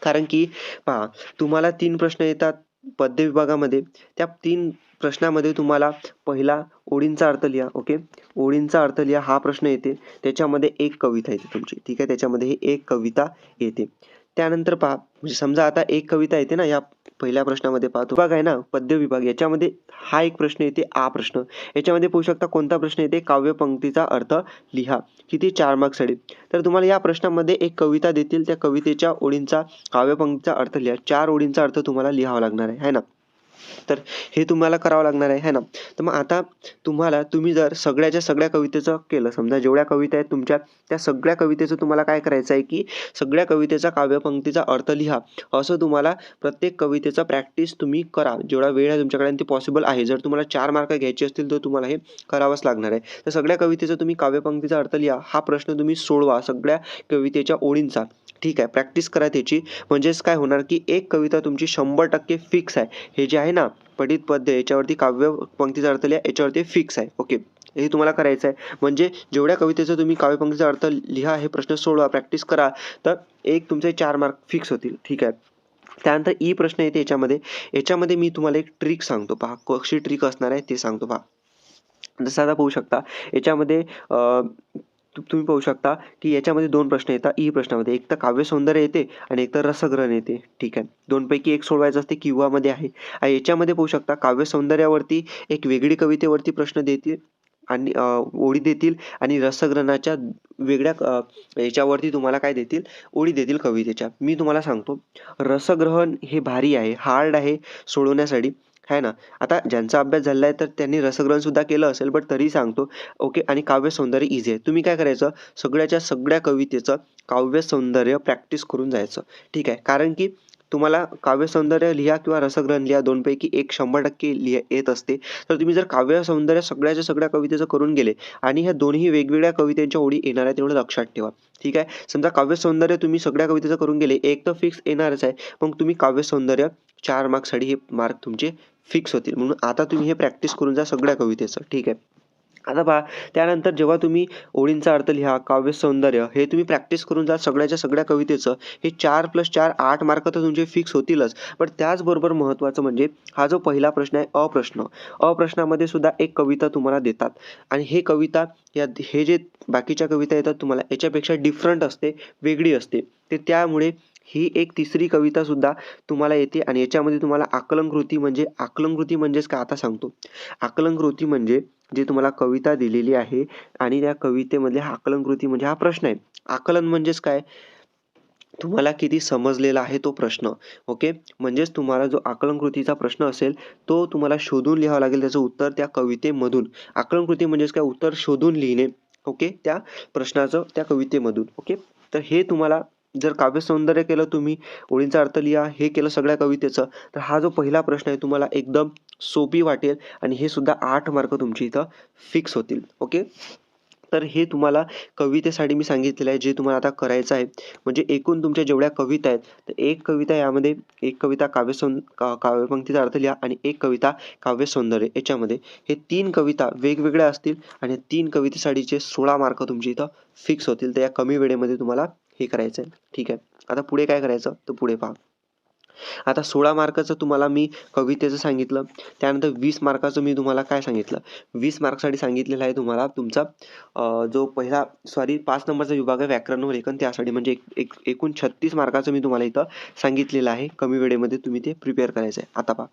कारण की पहा, तुम्हाला 3 प्रश्न येतात पद्य विभागामध्ये. त्या 3 प्रश्नामध्ये तुम्हाला पहिला ओळींचा अर्थ लिहा, ओके, ओळींचा अर्थ लिहा हा प्रश्न येते. त्याच्यामध्ये एक कविता येते तुमची. ठीक आहे, त्याच्यामध्ये ही एक कविता येते. त्यानंतर पहा, म्हणजे समजा आता एक कविता येते ना या पहिल्या प्रश्नामध्ये, पहा विभाग आहे ना पद्य विभाग, याच्यामध्ये हा एक प्रश्न येते, आ प्रश्न. याच्यामध्ये पाहू शकता कोणता प्रश्न येते, काव्यपंक्तीचा अर्थ लिहा. किती? 4 मार्क्ससाठी. तर तुम्हाला या प्रश्नामध्ये एक कविता देतील, त्या कवितेच्या ओळींचा काव्यपंक्तीचा अर्थ लिहा. 4 ओळींचा अर्थ तुम्हाला लिहावा लागणार आहे ना. तर हे तुम्हाला करावं लागणार आहे ना. तर मग आता तुम्ही जर सगळ्याच्या सगळ्या कवितेचं केलं, समजा जेवढ्या कविता आहेत तुमच्या, त्या सगळ्या कवितेचं तुम्हाला काय करायचं आहे की सगळ्या कवितेचा काव्यपंक्तीचा अर्थ लिहा. असं तुम्हाला प्रत्येक कवितेचा प्रॅक्टिस तुम्ही करा. जेवढा वेळ आहे तुमच्याकडे आणि ते पॉसिबल आहे. जर तुम्हाला 4 मार्क घ्यायचे असतील तर तुम्हाला हे करावंच लागणार आहे. तर सगळ्या कवितेचा तुम्ही काव्यपंक्तीचा अर्थ लिहा हा प्रश्न तुम्ही सोडवा, सगळ्या कवितेच्या ओळींचा. ठीक आहे, प्रॅक्टिस करा त्याची. म्हणजेच काय होणार की एक कविता तुमची 100% फिक्स आहे. हे जे आहे ना पठित पद्य, याच्यावरती काव्यपंक्तीचा अर्थ लिहा, याच्यावरती फिक्स आहे. ओके, हे तुम्हाला करायचं आहे. म्हणजे जेवढ्या कवितेचा तुम्ही काव्यपंक्तीचा अर्थ लिहा, हे प्रश्न सोडवा, प्रॅक्टिस करा, तर एक तुमचे 4 मार्क फिक्स होतील. ठीक आहे. त्यानंतर ई प्रश्न येते याच्यामध्ये मी तुम्हाला एक ट्रिक सांगतो. पहा कशी ट्रिक असणार आहे ते सांगतो. पहा, जसं आता पाहू शकता याच्यामध्ये तुम्ही पाहू शकता की याच्यामध्ये 2 प्रश्न येतात ई प्रश्नामध्ये. एक तर काव्य सौंदर्य येते आणि एक तर रसग्रहण येते. ठीक आहे, 2 पैकी एक सोडवायचं असते किंवा मध्ये आहे. आणि याच्यामध्ये पाहू शकता काव्य सौंदर्यावरती एक वेगळी कवितेवरती प्रश्न देतील आणि ओळी देतील, आणि रसग्रहणाच्या वेगळ्या याच्यावरती तुम्हाला काय देतील, ओळी देतील कवितेच्या. मी तुम्हाला सांगतो, रसग्रहण हे भारी आहे, हार्ड आहे सोडवण्यासाठी, आहे ना. आता ज्यांचा अभ्यास झाला आहे तर त्यांनी रसग्रहण सुद्धा केलं असेल, बट तरी सांगतो. ओके. आणि काव्य सौंदर्य इझी आहे. तुम्ही काय करायचं, सगळ्याच्या सगळ्या कवितेचं काव्य सौंदर्य प्रॅक्टिस करून जायचं. ठीक आहे, कारण की तुम्हाला काव्य सौंदर्य लिहा किंवा रसग्रहण लिहा, 2 पैकी एक 100% येत असते. तर तुम्ही जर काव्य सौंदर्य सगळ्याच्या सगळ्या कवितेचं करून गेले आणि ह्या दोन्ही वेगवेगळ्या कवितेच्या ओळी येणार आहेत, तेवढं लक्षात ठेवा. ठीक आहे. समजा काव्य सौंदर्य तुम्ही सगळ्या कवितेचं करून गेले, एक तर फिक्स येणारच आहे. मग तुम्ही काव्य सौंदर्य 4 मार्क्ससाठी हे मार्क तुमचे फिक्स होतील. म्हणून आता तुम्ही हे प्रॅक्टिस करून जा सगळ्या कवितेचं. ठीक आहे. आता पहा, त्यानंतर जेव्हा तुम्ही ओळींचा अर्थ लिहा, काव्य सौंदर्य हे तुम्ही प्रॅक्टिस करून जा सगळ्याच्या सगळ्या कवितेचं, हे 4+4 8 मार्क तर तुमचे फिक्स होतीलच. पण त्याचबरोबर महत्त्वाचं म्हणजे हा जो पहिला प्रश्न आहे अप्रश्नामध्ये सुद्धा एक कविता तुम्हाला देतात. आणि हे कविता हे जे बाकीच्या कविता येतात तुम्हाला याच्यापेक्षा डिफरंट असते, वेगळी असते. ते त्यामुळे ही एक तिसरी कविता सुद्धा तुम्हाला येते. आणि याच्यामध्ये तुम्हाला आकलनकृती म्हणजेच काय आता सांगतो. आकलनकृती म्हणजे जे तुम्हाला कविता दिलेली आहे आणि त्या कवितेमधले आकलनकृती म्हणजे हा प्रश्न आहे. आकलन म्हणजेच काय, तुम्हाला किती समजलेला आहे तो प्रश्न. ओके, म्हणजेच तुम्हाला जो आकलनकृतीचा प्रश्न असेल तो तुम्हाला शोधून लिहावं लागेल त्याचं उत्तर त्या कवितेमधून. आकलनकृती म्हणजेच काय, उत्तर शोधून लिहिणे. ओके, त्या प्रश्नाचं त्या कवितेमधून. ओके, तर हे तुम्हाला जर काव्य सौंदर्य केलं तुम्ही, ओळींचा अर्थ लिहा हे केलं सगळ्या कवितेचं, तर हा जो पहिला प्रश्न आहे तुम्हाला एकदम सोपी वाटेल आणि हे सुद्धा 8 मार्क तुमची इथं फिक्स होतील. ओके. तर हे तुम्हाला कवितेसाठी मी सांगितलेलं आहे, जे तुम्हाला आता करायचं आहे. म्हणजे एकूण तुमच्या जेवढ्या कविता आहेत, तर एक कविता यामध्ये एक कविता काव्यपंक्तीचा अर्थ लिहा आणि एक कविता काव्यसौंदर्य याच्यामध्ये हे 3 कविता वेगवेगळ्या असतील आणि 3 कवितेसाठीचे 16 मार्क तुमचे इथं फिक्स होतील. तर या कमी वेळेमध्ये तुम्हाला हे करायचं आहे. ठीक आहे. आता पुढे काय करायचं? तर पुढे पहा. आता 16 मार्काचं तुम्हाला मी कवितेचं सांगितलं. त्यानंतर 20 मार्काचं मी तुम्हाला काय सांगितलं? 20 मार्कसाठी सांगितलेलं आहे तुम्हाला तुमचा जो पहिला 5 नंबरचा विभाग आहे व्याकरण व लेखन त्यासाठी म्हणजे एकूण 36 मार्काचं मी तुम्हाला इथं सांगितलेलं आहे. कमी वेळेमध्ये तुम्ही ते प्रिपेअर करायचं आहे. आता पहा.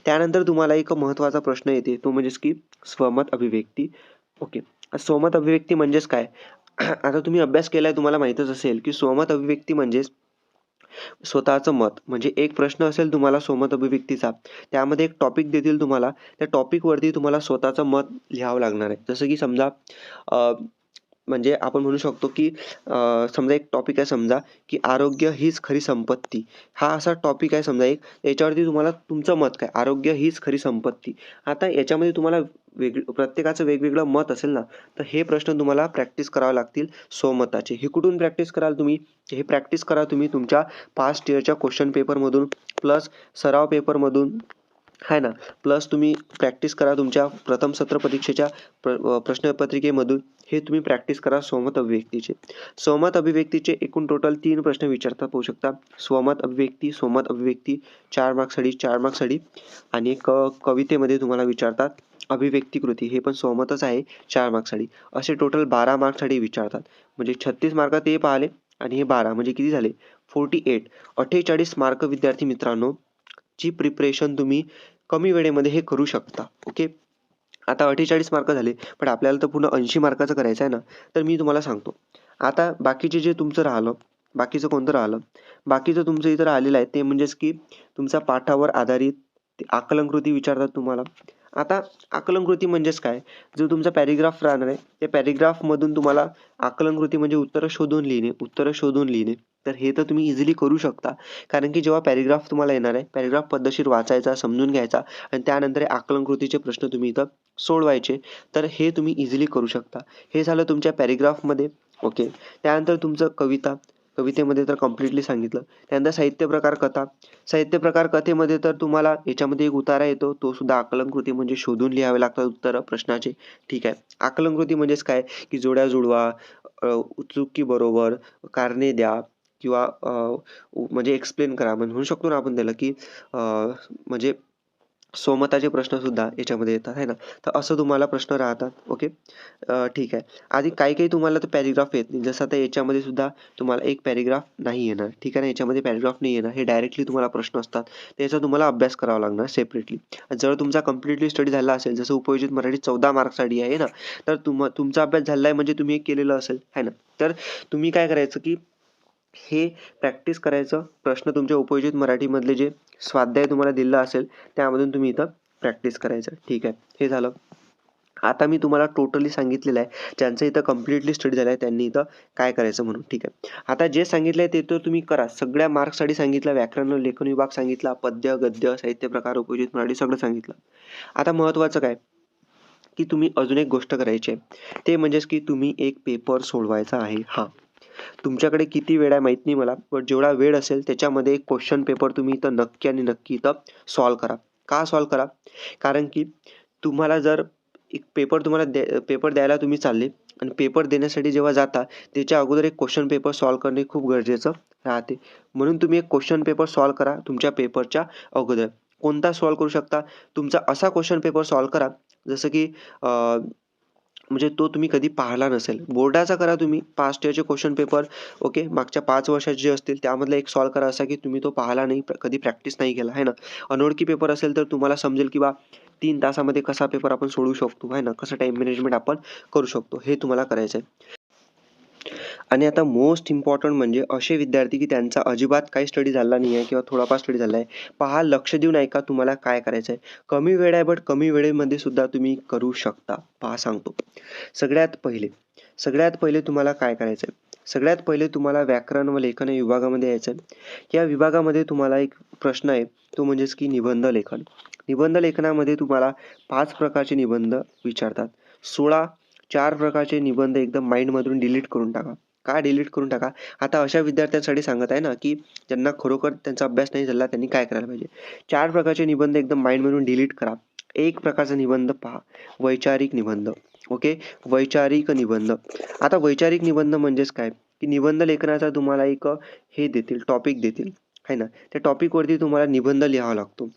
त्यानंतर तुम्हाला एक महत्त्वाचा प्रश्न येते तो म्हणजेच की स्वमत अभिव्यक्ती. ओके. स्वमत अभिव्यक्ती म्हणजेच काय? आता तुम्ही अभ्यास केलाय तुम्हाला माहीतच असेल की स्वमत अभिव्यक्ती म्हणजेच स्वतःचं मत. म्हणजे एक प्रश्न असेल तुम्हाला स्वमत अभिव्यक्तीचा, त्यामध्ये एक टॉपिक देतील तुम्हाला. त्या टॉपिकवरती तुम्हाला स्वतःचं मत लिहावं लागणार आहे. जसं की समजा अ, म्हणजे आपण म्हणू शकतो की समजा एक टॉपिक आहे समजा की आरोग्य हीच खरी संपत्ती. हा असा टॉपिक आहे समजा एक. याच्यावरती तुम्हाला तुमचं मत काय? आरोग्य हीच खरी संपत्ती. आता याच्यामध्ये तुम्हाला प्रत्येकाचं वेगवेगळं मत असेल ना, तर हे प्रश्न तुम्हाला प्रॅक्टिस करावे लागतील स्वमताचे. हे कुठून प्रॅक्टिस कराल तुम्ही? हे प्रॅक्टिस करा तुम्ही तुमच्या पास्ट इयरच्या क्वेश्चन पेपरमधून प्लस सराव पेपरमधून आहे ना. प्लस तुम्ही प्रॅक्टिस करा तुमच्या प्रथम सत्र परीक्षेच्या प्रश्नपत्रिकेमधून. हे तुम्ही प्रॅक्टिस करा स्वमत अभिव्यक्तीचे. स्वमत अभिव्यक्तीचे एकूण टोटल 3 प्रश्न विचारता पाहू शकता. स्वमत अभिव्यक्ती 4 मार्क्ससाठी 4 मार्क्ससाठी आणि एक कवितेमध्ये तुम्हाला विचारतात अभिव्यक्ती कृती. हे पण स्वमतच आहे 4 मार्क्ससाठी. असे टोटल 12 मार्क्ससाठी विचारतात. म्हणजे 36 मार्क ते पाहिले आणि हे 12 म्हणजे किती झाले? 48. 48 मार्क विद्यार्थी मित्रांनो ची प्रिपरेशन तुम्ही कमी वेळेमध्ये हे करू शकता. ओके. आता 48 मार्क झाले, पण आपल्याला तर पूर्ण 80 मार्काचं करायचं आहे ना. तर मी तुम्हाला सांगतो. आता बाकीचे जे तुमचं राहिलं, बाकीचं कोणतं राहिलं? बाकीचं तुमचं इथं राहिलेलं आहे ते म्हणजेच की तुमचा पाठावर आधारित ते आकलन कृती विचारतात तुम्हाला. आता आकलन कृती म्हणजेच काय? जो तुमचा पॅराग्राफ राहणार आहे, त्या पॅराग्राफमधून तुम्हाला आकलन कृती म्हणजे उत्तरं शोधून लिहिणे. तर हे तर तुम्ही इझिली करू शकता. कारण की जेव्हा पॅराग्राफ तुम्हाला येणार आहे, पॅराग्राफ पद्धतशीर वाचायचा, समजून घ्यायचा आणि त्यानंतर हे आकलन कृतीचे प्रश्न तुम्ही इथं सोडवायचे. तर हे तुम्ही इझिली करू शकता. हे झालं तुमच्या पॅराग्राफमध्ये. ओके. त्यानंतर तुमचं कवितेमध्ये तर कंप्लीटली सांगितलं. त्यानंतर साहित्य प्रकार कथा. साहित्य प्रकार कथेमध्ये तर तुम्हाला याच्यामध्ये एक उतारा येतो. तो सुद्धा आकलन कृती म्हणजे शोधून लिहावे लागतात उत्तरं प्रश्नाचे. ठीक आहे. आकलन कृती म्हणजेच काय? की जोड्या जुळवा, चूक बरोबर, कारणे द्या किंवा म्हणजे एक्सप्लेन करा. म्हणू शकतो ना आपण त्याला की म्हणजे स्वमताचे प्रश्नसुद्धा याच्यामध्ये येतात आहे ना. तर असं तुम्हाला प्रश्न राहतात. ओके. ठीक आहे. आधी काही तुम्हाला तर पॅराग्राफ येत नाही. जसं आता याच्यामध्ये सुद्धा तुम्हाला एक पॅराग्राफ नाही येणार. ठीक आहे ना. याच्यामध्ये पॅराग्राफ नाही येणार. हे डायरेक्टली तुम्हाला प्रश्न असतात. त्याचा तुम्हाला अभ्यास करावा लागणार सेपरेटली. जर तुमचा कंप्लीटली स्टडी झाला असेल, जसं उपयोजित मराठी 14 मार्क्ससाठी आहे ना, तर तुमचा अभ्यास झाला आहे म्हणजे तुम्ही हे केलेलं असेल, आहे ना. तर तुम्ही काय करायचं की हे प्रॅक्टिस करायचं. प्रश्न तुमच्या उपयोजित मराठीमधले जे स्वाध्याय तुम्हाला दिलेला असेल, त्यामधून तुम्ही इथं प्रॅक्टिस करायचं. ठीक आहे. हे झालं. आता मी तुम्हाला टोटली सांगितलेलं आहे. ज्यांचं इथं कंप्लीटली स्टडी झाला आहे त्यांनी इथं काय करायचं म्हणून. ठीक आहे. आता जे सांगितलं आहे ते तर तुम्ही करा. सगळ्या मार्क्ससाठी सांगितलं. व्याकरण, लेखन विभाग सांगितला. पद्य, गद्य, साहित्य प्रकार, उपयोजित मराठी सगळं सांगितलं. आता महत्त्वाचं काय? की तुम्ही अजून एक गोष्ट करायची आहे. ते म्हणजेच की तुम्ही एक पेपर सोडवायचा आहे. हां. तुमच्याकडे किती वेळ आहे माहीत नाही मला. पण जेवढा वेळ असेल त्याच्यामध्ये एक क्वेश्चन पेपर तुम्ही इथं नक्की आणि नक्की इथं सॉल्व्ह करा. का सॉल्व्ह करा? कारण की तुम्हाला जर एक पेपर पेपर द्यायला तुम्ही चालले आणि पेपर देण्यासाठी जेव्हा जाता त्याच्या अगोदर एक क्वेश्चन पेपर सॉल्व्ह करणे खूप गरजेचं राहते. म्हणून तुम्ही एक क्वेश्चन पेपर सॉल्व्ह करा तुमच्या पेपरच्या अगोदर. कोणता सॉल्व्ह करू शकता? तुमचा असा क्वेश्चन पेपर सॉल्व्ह करा जसं की म्हणजे तो तुम्ही कधी पाहिला नसेल. बोर्डाचा करा तुम्ही. पास्ट इयरचे क्वेश्चन पेपर ओके. मागच्या 5 वर्षाचे जे असतील त्यामधला एक सॉल्व्ह करा असा की तुम्ही तो पाहिला नाही, कधी प्रॅक्टिस नाही केला आहे ना. अनोळखी पेपर असेल तर तुम्हाला समजेल की 3 तासामध्ये कसा पेपर आपण सोडवू शकतो आहे ना. कसं टाईम मॅनेजमेंट आपण करू शकतो हे तुम्हाला करायचं आहे. आणि आता मोस्ट इम्पॉर्टंट म्हणजे असे विद्यार्थी की त्यांचा अजिबात काही स्टडी झाला नाही आहे किंवा थोडाफार स्टडी झाला आहे. पहा, लक्ष देऊन ऐका तुम्हाला काय करायचं आहे. कमी वेळ आहे बट कमी वेळेमध्ये सुद्धा तुम्ही करू शकता. पहा सांगतो. सगळ्यात पहिले तुम्हाला काय करायचं आहे? सगळ्यात पहिले तुम्हाला व्याकरण व लेखन या विभागामध्ये यायचं आहे. या विभागामध्ये तुम्हाला एक प्रश्न आहे तो म्हणजेच की निबंध लेखन. निबंध लेखनामध्ये तुम्हाला 5 प्रकारचे निबंध विचारतात. 16 4 प्रकारचे निबंध एकदम माइंडमधून डिलीट करून टाका. का डिलीट करून टाका? आता अशा विद्यार्थ्यांसाठी सांगत आहे ना, की ज्यांना खरोखर त्यांचा अभ्यास नाही झाला त्यांनी काय करायला पाहिजे. 4 प्रकारचे निबंध एकदम माइंडमधून डिलीट करा. एक प्रकारचा निबंध पहा, वैचारिक निबंध. ओके, वैचारिक निबंध. आता वैचारिक निबंध म्हणजेच काय, की निबंध लेखनाचा तुम्हाला एक हे देतील, टॉपिक देतील, आहे ना. त्या टॉपिकवरती तुम्हाला निबंध लिहावा लागतो.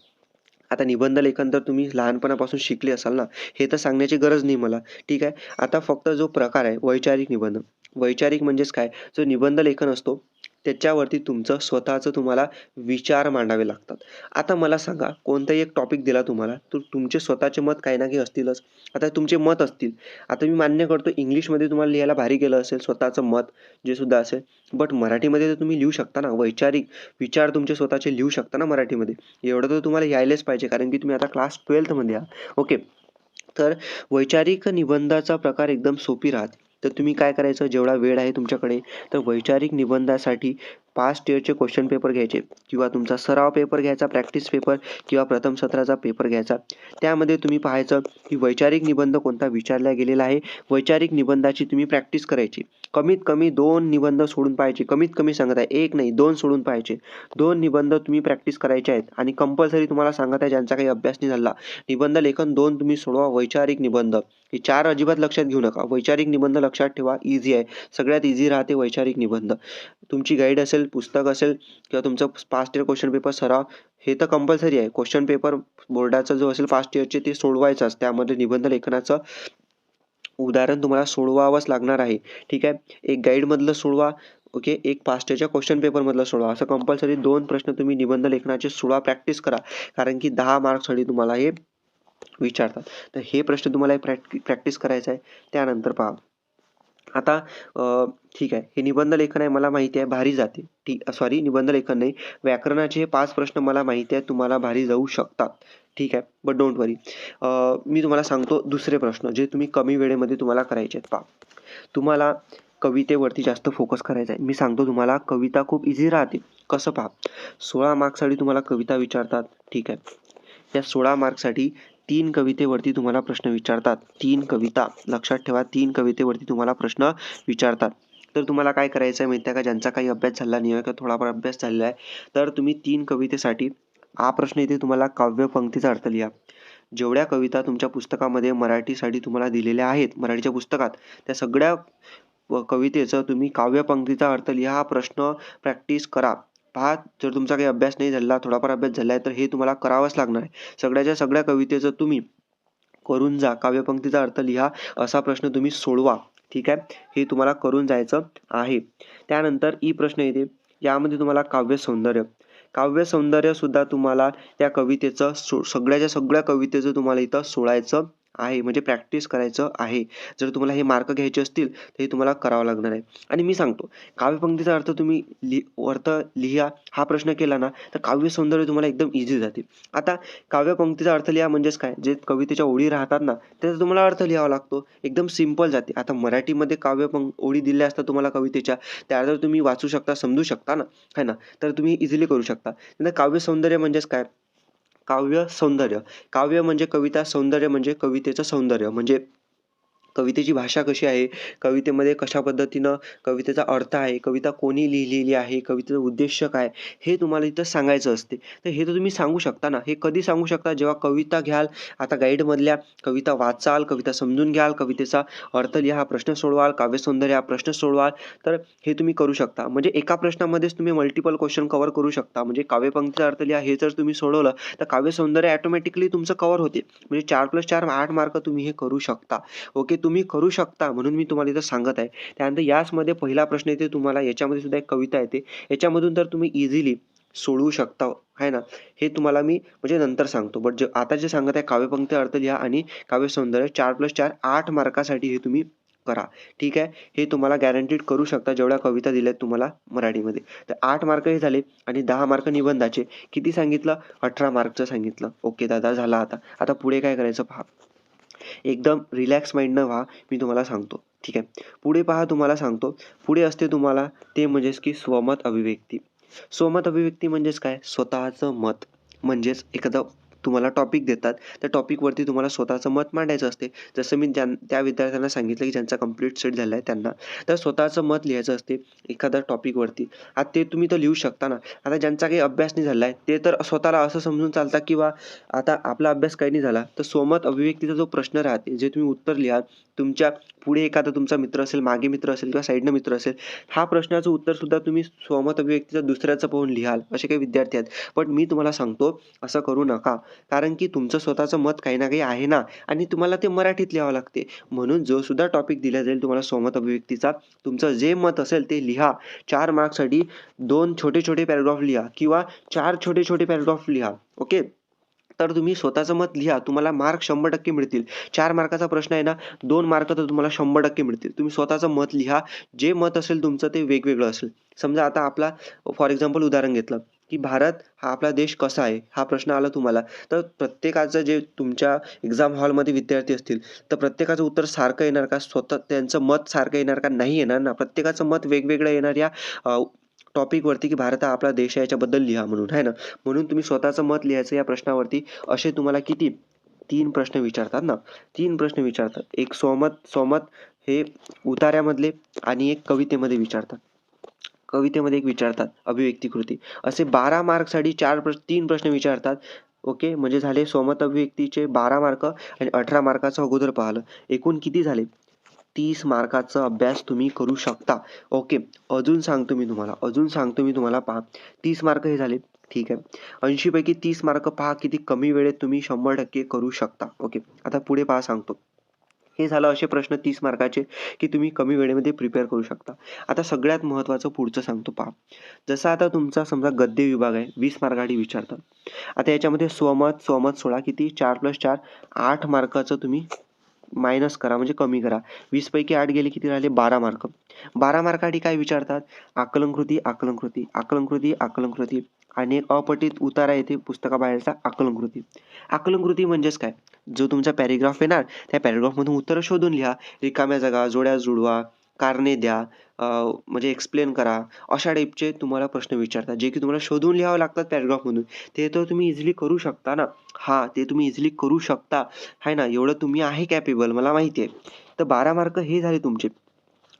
आता निबंध लेखन तर तुम्ही लहानपणापासून शिकले असाल ना, हे तर सांगण्याची गरज नाही मला, ठीक आहे. आता फक्त जो प्रकार आहे वैचारिक निबंध, वैचारिक म्हणजेच काय, जो निबंध लेखन असतो त्याच्यावरती तुमचं स्वतःचं तुम्हाला विचार मांडावे लागतात. आता मला सांगा, कोणताही एक टॉपिक दिला तुम्हाला, तर तुमचे स्वतःचे मत काही ना काही असतीलच. आता तुमचे मत असतील, आता मी मान्य करतो इंग्लिशमध्ये तुम्हाला लिहायला भारी गेलं असेल स्वतःचं मत जे सुद्धा असेल, बट मराठीमध्ये तर तुम्ही लिहू शकता ना. वैचारिक विचार तुमचे स्वतःचे लिहू शकता ना मराठीमध्ये. एवढं तर तुम्हाला यायलाच पाहिजे, कारण की तुम्ही आता क्लास 12th आहात. ओके, तर वैचारिक निबंधाचा प्रकार एकदम सोपी राहते. तर तुम्ही काय करायचं, जेवढा वेळ आहे तुमच्याकडे, तर वैचारिक निबंधासाठी पास्ट इयरचे क्वेश्चन पेपर घ्यायचे, किंवा तुमचा सराव पेपर घ्यायचा, प्रॅक्टिस पेपर, किंवा प्रथम सत्राचा पेपर घ्यायचा. त्यामध्ये तुम्ही पाहायचं की वैचारिक निबंध कोणता विचारला गेलेला आहे. वैचारिक निबंधाची तुम्ही प्रॅक्टिस करायची. कमीत कमी 2 निबंध सोडून पाहायचे. कमीत कमी सांगत आहे, 1 नाही 2 सोडून पाहायचे. 2 निबंध तुम्ही प्रॅक्टिस करायचे आहेत. आणि कंपल्सरी तुम्हाला सांगत आहे, ज्यांचा काही अभ्यास नाही झाला, निबंध लेखन 2 तुम्ही सोडवा. वैचारिक निबंध हे 4 अजिबात लक्षात घेऊ नका. वैचारिक निबंध लक्षात ठेवा, इझी आहे. सगळ्यात इझी राहते वैचारिक निबंध. तुमची गाईड असेल, पुस्तक असेल, किंवा तुमचं पास्ट इयर क्वेश्चन पेपर सराव, हे तर कंपल्सरी आहे. क्वेश्चन पेपर बोर्डाचा जो असेल पास्ट इयरचे ते सोडवायचाच. त्यामध्ये निबंध लेखनाचं उदाहरण तुम्हाला सोडवावंच लागणार आहे, ठीक आहे. एक गाईडमधलं सोडवा, ओके, एक पास्ट इयरच्या क्वेश्चन पेपरमधलं सोडवा. असं कंपल्सरी 2 प्रश्न तुम्ही निबंध लेखनाचे सोडवा, प्रॅक्टिस करा. कारण की 10 मार्क्ससाठी तुम्हाला हे विचारतात. तर हे प्रश्न तुम्हाला प्रॅक्टिस करायचा आहे. त्यानंतर पहा, आता ठीक आहे, हे निबंध लेखन आहे, मला माहिती आहे भारी जाते. सॉरी, निबंध लेखन नाही, व्याकरणाचे हे 5 प्रश्न मला माहिती आहे तुम्हाला भारी जाऊ शकतात, ठीक आहे. बट डोंट वरी. मी तुम्हाला सांगतो दुसरे प्रश्न जे तुम्ही कमी वेळेमध्ये तुम्हाला करायचे आहेत. पहा, तुम्हाला कवितेवरती जास्त फोकस करायचा आहे. मी सांगतो तुम्हाला, कविता खूप इझी राहते. कसं पहा, 16 मार्क्ससाठी तुम्हाला कविता विचारतात, ठीक आहे. या 16 मार्क्ससाठी 3 कवितेवरती तुम्हाला प्रश्न विचारतात. 3 कविता लक्षात ठेवा, 3 कवितेवरती तुम्हाला प्रश्न विचारतात. तर तुम्हाला काय करायचं आहे माहिती आहे का, ज्यांचा काही अभ्यास झाला नाही आहे किंवा थोडाफार अभ्यास झालेला आहे, तर तुम्ही 3 कवितेसाठी हा प्रश्न इथे तुम्हाला काव्यपंक्तीचा अर्थ लिहा. जेवढ्या कविता तुमच्या पुस्तकामध्ये मराठीसाठी तुम्हाला दिलेल्या आहेत, मराठीच्या पुस्तकात, त्या सगळ्या कवितेचं तुम्ही काव्यपंक्तीचा अर्थ लिहा. हा प्रश्न प्रॅक्टिस करा. पहा, जर तुमचा काही अभ्यास नाही झाला, थोडाफार अभ्यास झाला आहे, तर हे तुम्हाला करावंच लागणार आहे. सगळ्याच्या सगळ्या कवितेचं तुम्ही करून जा, काव्यपंक्तीचा अर्थ लिहा, असा प्रश्न तुम्ही सोडवा, ठीक आहे. हे तुम्हाला करून जायचं आहे. त्यानंतर ई प्रश्न येते. यामध्ये तुम्हाला काव्य सौंदर्य सुद्धा तुम्हाला त्या कवितेचं सगळ्याच्या सगळ्या कवितेचं तुम्हाला इथं सोडायचं आहे, म्हणजे प्रॅक्टिस करायचं आहे. जर तुम्हाला हे मार्क घ्यायचे असतील तर हे तुम्हाला करावं लागणार आहे. आणि मी सांगतो, काव्यपंक्तीचा अर्थ तुम्ही अर्थ लिहा हा प्रश्न केला ना, तर काव्य सौंदर्य तुम्हाला एकदम इझी जाते. आता काव्यपंक्तीचा अर्थ लिहा म्हणजेच काय, जे कवितेच्या ओळी राहतात ना, त्याचा तुम्हाला अर्थ लिहावा लागतो. एकदम सिंपल जाते. आता मराठीमध्ये ओळी दिल्या असतात तुम्हाला कवितेच्या, त्या जर तुम्ही वाचू शकता, समजू शकता ना, है ना, तर तुम्ही इझिली करू शकता. काव्य सौंदर्य म्हणजेच काय, काव्य सौंदर्य, काव्य म्हणजे कविता, सौंदर्य म्हणजे कवितेचं सौंदर्य. म्हणजे कवितेची भाषा कशी आहे, कवितेमध्ये कशा पद्धतीनं कवितेचा अर्थ आहे, कविता कोणी लिहिलेली आहे, कवितेचा उद्देश काय, हे तुम्हाला इथं सांगायचं असते. तर हे तर तुम्ही सांगू शकता ना. हे कधी सांगू शकता, जेव्हा कविता घ्याल, आता गाईडमधल्या कविता वाचाल, कविता समजून घ्याल, कवितेचा अर्थ लिहा, हा प्रश्न सोडवाल, काव्यसौंदर्य हा प्रश्न सोडवाल, तर हे तुम्ही करू शकता. म्हणजे एका प्रश्नामध्येच तुम्ही मल्टिपल क्वेश्चन कव्हर करू शकता. म्हणजे काव्यपंक्तीचा अर्थ लिहा हे जर तुम्ही सोडवलं, तर काव्यसौंदर्य ऑटोमॅटिकली तुमचं कव्हर होते. म्हणजे 4+4 8 मार्क तुम्ही हे करू शकता. ओके, तुम्ही करू शकता, म्हणून मी तुम्हाला इथं सांगत आहे. त्यानंतर याचमध्ये पहिला प्रश्न येते तुम्हाला, याच्यामध्ये सुद्धा एक कविता येते, याच्यामधून तर तुम्ही इझिली सोडवू शकता, आहे ना. हे तुम्हाला मी म्हणजे नंतर सांगतो. बट आता जे सांगत आहे, काव्यपंक्ती अर्थ लिहा आणि काव्यसौंदर्य 4+4 8 मार्कासाठी हे तुम्ही करा, ठीक आहे. हे तुम्हाला गॅरंटीड करू शकता, जेवढ्या कविता दिल्यात तुम्हाला मराठीमध्ये. तर 8 मार्क हे झाले, आणि 10 मार्क निबंधाचे. किती सांगितलं, 18 मार्कचं सांगितलं. ओके दादा, झाला. आता पुढे काय करायचं पहा. एकदम रिलॅक्स माइंडनं व्हा, मी तुम्हाला सांगतो, ठीक आहे. पुढे पहा, तुम्हाला सांगतो, पुढे असते तुम्हाला ते म्हणजेच की स्वमत अभिव्यक्ती. स्वमत अभिव्यक्ती म्हणजेच काय, स्वतःचं मत. म्हणजेच एखादं तुम्हाला टॉपिक देतात. त्या टॉपिकवरती तुम्हाला स्वतःचं मत मांडायचं असते. जसं मी त्या विद्यार्थ्यांना सांगितलं की ज्यांचा कंप्लीट सेट झाला आहे त्यांना. तर स्वतःचं मत लिहायचं असते एखाद्या टॉपिकवरती. आता ते तुम्ही तर लिहू शकता ना. आता ज्यांचा काही अभ्यास नाही झाला आहे ते तर स्वतःला असं समजून चालतात किंवा आता आपला अभ्यास काही नाही झाला तर स्वमत अभिव्यक्तीचा जो प्रश्न राहते जे तुम्ही उत्तर लिहाल, तुमच्या पुढे एखादा तुमचा मित्र असेल, मागे मित्र असेल किंवा साईडनं मित्र असेल, हा प्रश्नाचं उत्तरसुद्धा तुम्ही स्वमत अभिव्यक्तीचं दुसऱ्याचं पाहून लिहाल, असे काही विद्यार्थी आहेत. पण मी तुम्हाला सांगतो असं करू नका. कारण की तुमचं स्वतःचं मत काही ना काही आहे ना आणि तुम्हाला ते मराठीत लिहावं लागते. म्हणून जो सुद्धा टॉपिक दिला जाईल तुम्हाला स्वमत अभिव्यक्तीचा, तुमचं जे मत असेल ते लिहा. 4 मार्क्ससाठी 2 छोटे-छोटे पॅराग्राफ लिहा किंवा 4 छोटे-छोटे पॅराग्राफ लिहा. ओके. तर तुम्ही स्वतःचं मत लिहा. तुम्हाला मार्क 100% मिळतील. 4 मार्काचा प्रश्न आहे ना, 2 मार्क तर तुम्हाला 100% मिळतील. तुम्ही स्वतःचं मत लिहा. जे मत असेल तुमचं ते वेगवेगळं असेल. समजा आता आपला फॉर एक्झाम्पल उदाहरण घेतलं, की भारत हा आपला देश कसा आहे? हा प्रश्न आला तुम्हाला. तर प्रत्येकाचं जे तुमच्या एक्झाम हॉलमध्ये विद्यार्थी असतील, तर प्रत्येकाचं उत्तर सारखं येणार का? स्वतः त्यांचं मत सारखं येणार का? नाही येणार ना. प्रत्येकाचं मत वेगवेगळं येणार या टॉपिकवरती, की भारत हा आपला देश आहे याच्याबद्दल लिहा म्हणून, आहे ना. म्हणून तुम्ही स्वतःचं मत लिहायचं या प्रश्नावरती. असे तुम्हाला किती 3 प्रश्न विचारतात ना. 3 प्रश्न विचारतात. एक स्वमत स्वमत हे उतार्यामधले आणि एक कवितेमध्ये विचारतात. कवितेमध्ये एक विचारतात अभिव्यक्तिकृती. असे 12 मार्कसाठी 3 प्रश्न विचारतात. ओके. म्हणजे झाले स्वमत अभिव्यक्तीचे 12 मार्क आणि 18 मार्काचं अगोदर पाहिलं. एकूण किती झाले? 30 मार्काचा अभ्यास तुम्ही करू शकता. ओके. अजून सांगतो मी तुम्हाला पहा. 30 मार्क हे झाले. ठीक आहे. 80 पैकी 30 मार्क पहा किती कमी वेळेत तुम्ही 100% करू शकता. ओके. आता पुढे पहा सांगतो. हे झालं असे प्रश्न 30 मार्काचे, की तुम्ही कमी वेळेमध्ये प्रिपेअर करू शकता. आता सगळ्यात महत्त्वाचं पुढचं सांगतो पहा. जसं आता तुमचा समजा गद्य विभाग आहे, 20 मार्कासाठी विचारतात. आता याच्यामध्ये स्वमत 16 किती 4 + 4 8 मार्काचं तुम्ही मायनस करा म्हणजे कमी करा. 20 पैकी 8 गेले किती राहिले? 12 मार्क. 12 मार्कासाठी काय विचारतात? आकलनकृती, आकलनकृती, आकलनकृती, आकलनकृती आणि एक अपठित उतारा येते पुस्तकाबाहेरचा आकलनकृती. आकलनकृती म्हणजेच काय? जो तुमचा पॅरेग्राफ येणार त्या पॅरेग्राफमधून उत्तरं शोधून लिहा. रिकाम्या जागा, जोड्या जुळवा, कारणे द्या, म्हणजे एक्सप्लेन करा. अशा टाईपचे तुम्हाला प्रश्न विचारतात, जे की तुम्हाला शोधून लिहावं लागतात पॅरेग्राफमधून. ते तर तुम्ही इझिली करू शकता ना. हां, ते तुम्ही इझिली करू शकता. आहे ना, एवढं तुम्ही आहे कॅपेबल मला माहिती आहे. तर 12 मार्क हे झाले तुमचे.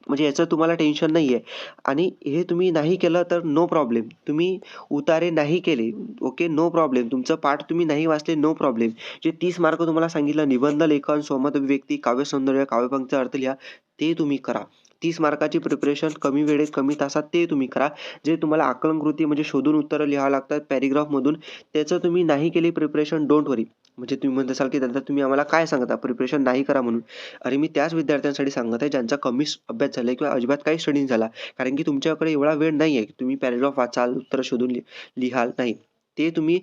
म्हणजे याचं तुम्हाला टेन्शन नाही आहे आणि हे तुम्ही नाही केलं तर नो प्रॉब्लेम. तुम्ही उतारे नाही केले, ओके, नो प्रॉब्लेम. तुमचं पाठ तुम्ही नाही वाचले, नो प्रॉब्लेम. जे 30 मार्क तुम्हाला सांगितलं निबंध लेखन, स्वमत अभिव्यक्ती, काव्यसौंदर्य, काव्यपंक्ती अर्थ लिहा, ते तुम्ही करा. 30 मार्काची प्रिपरेशन कमी वेळेत, कमी तासात ते तुम्ही करा. जे तुम्हाला आकलनकृती म्हणजे शोधून उत्तरं लिहावं लागतात पॅरेग्राफमधून, त्याचं तुम्ही नाही केली प्रिपरेशन, डोंट वरी. म्हणजे तुम्ही म्हणत असाल, की दादा तुम्ही आम्हाला काय सांगता प्रिपरेशन नाही करा म्हणून. अरे मी त्याच विद्यार्थ्यांसाठी सांगत आहे ज्यांचा कमी अभ्यास झाला किंवा अजिबात काही स्टडी नाही झाला. कारण की तुमच्याकडे एवढा वेळ नाही आहे, की तुम्ही पॅरेग्राफ वाचाल, उत्तरं शोधून लिहाल. नाही. ते तुम्ही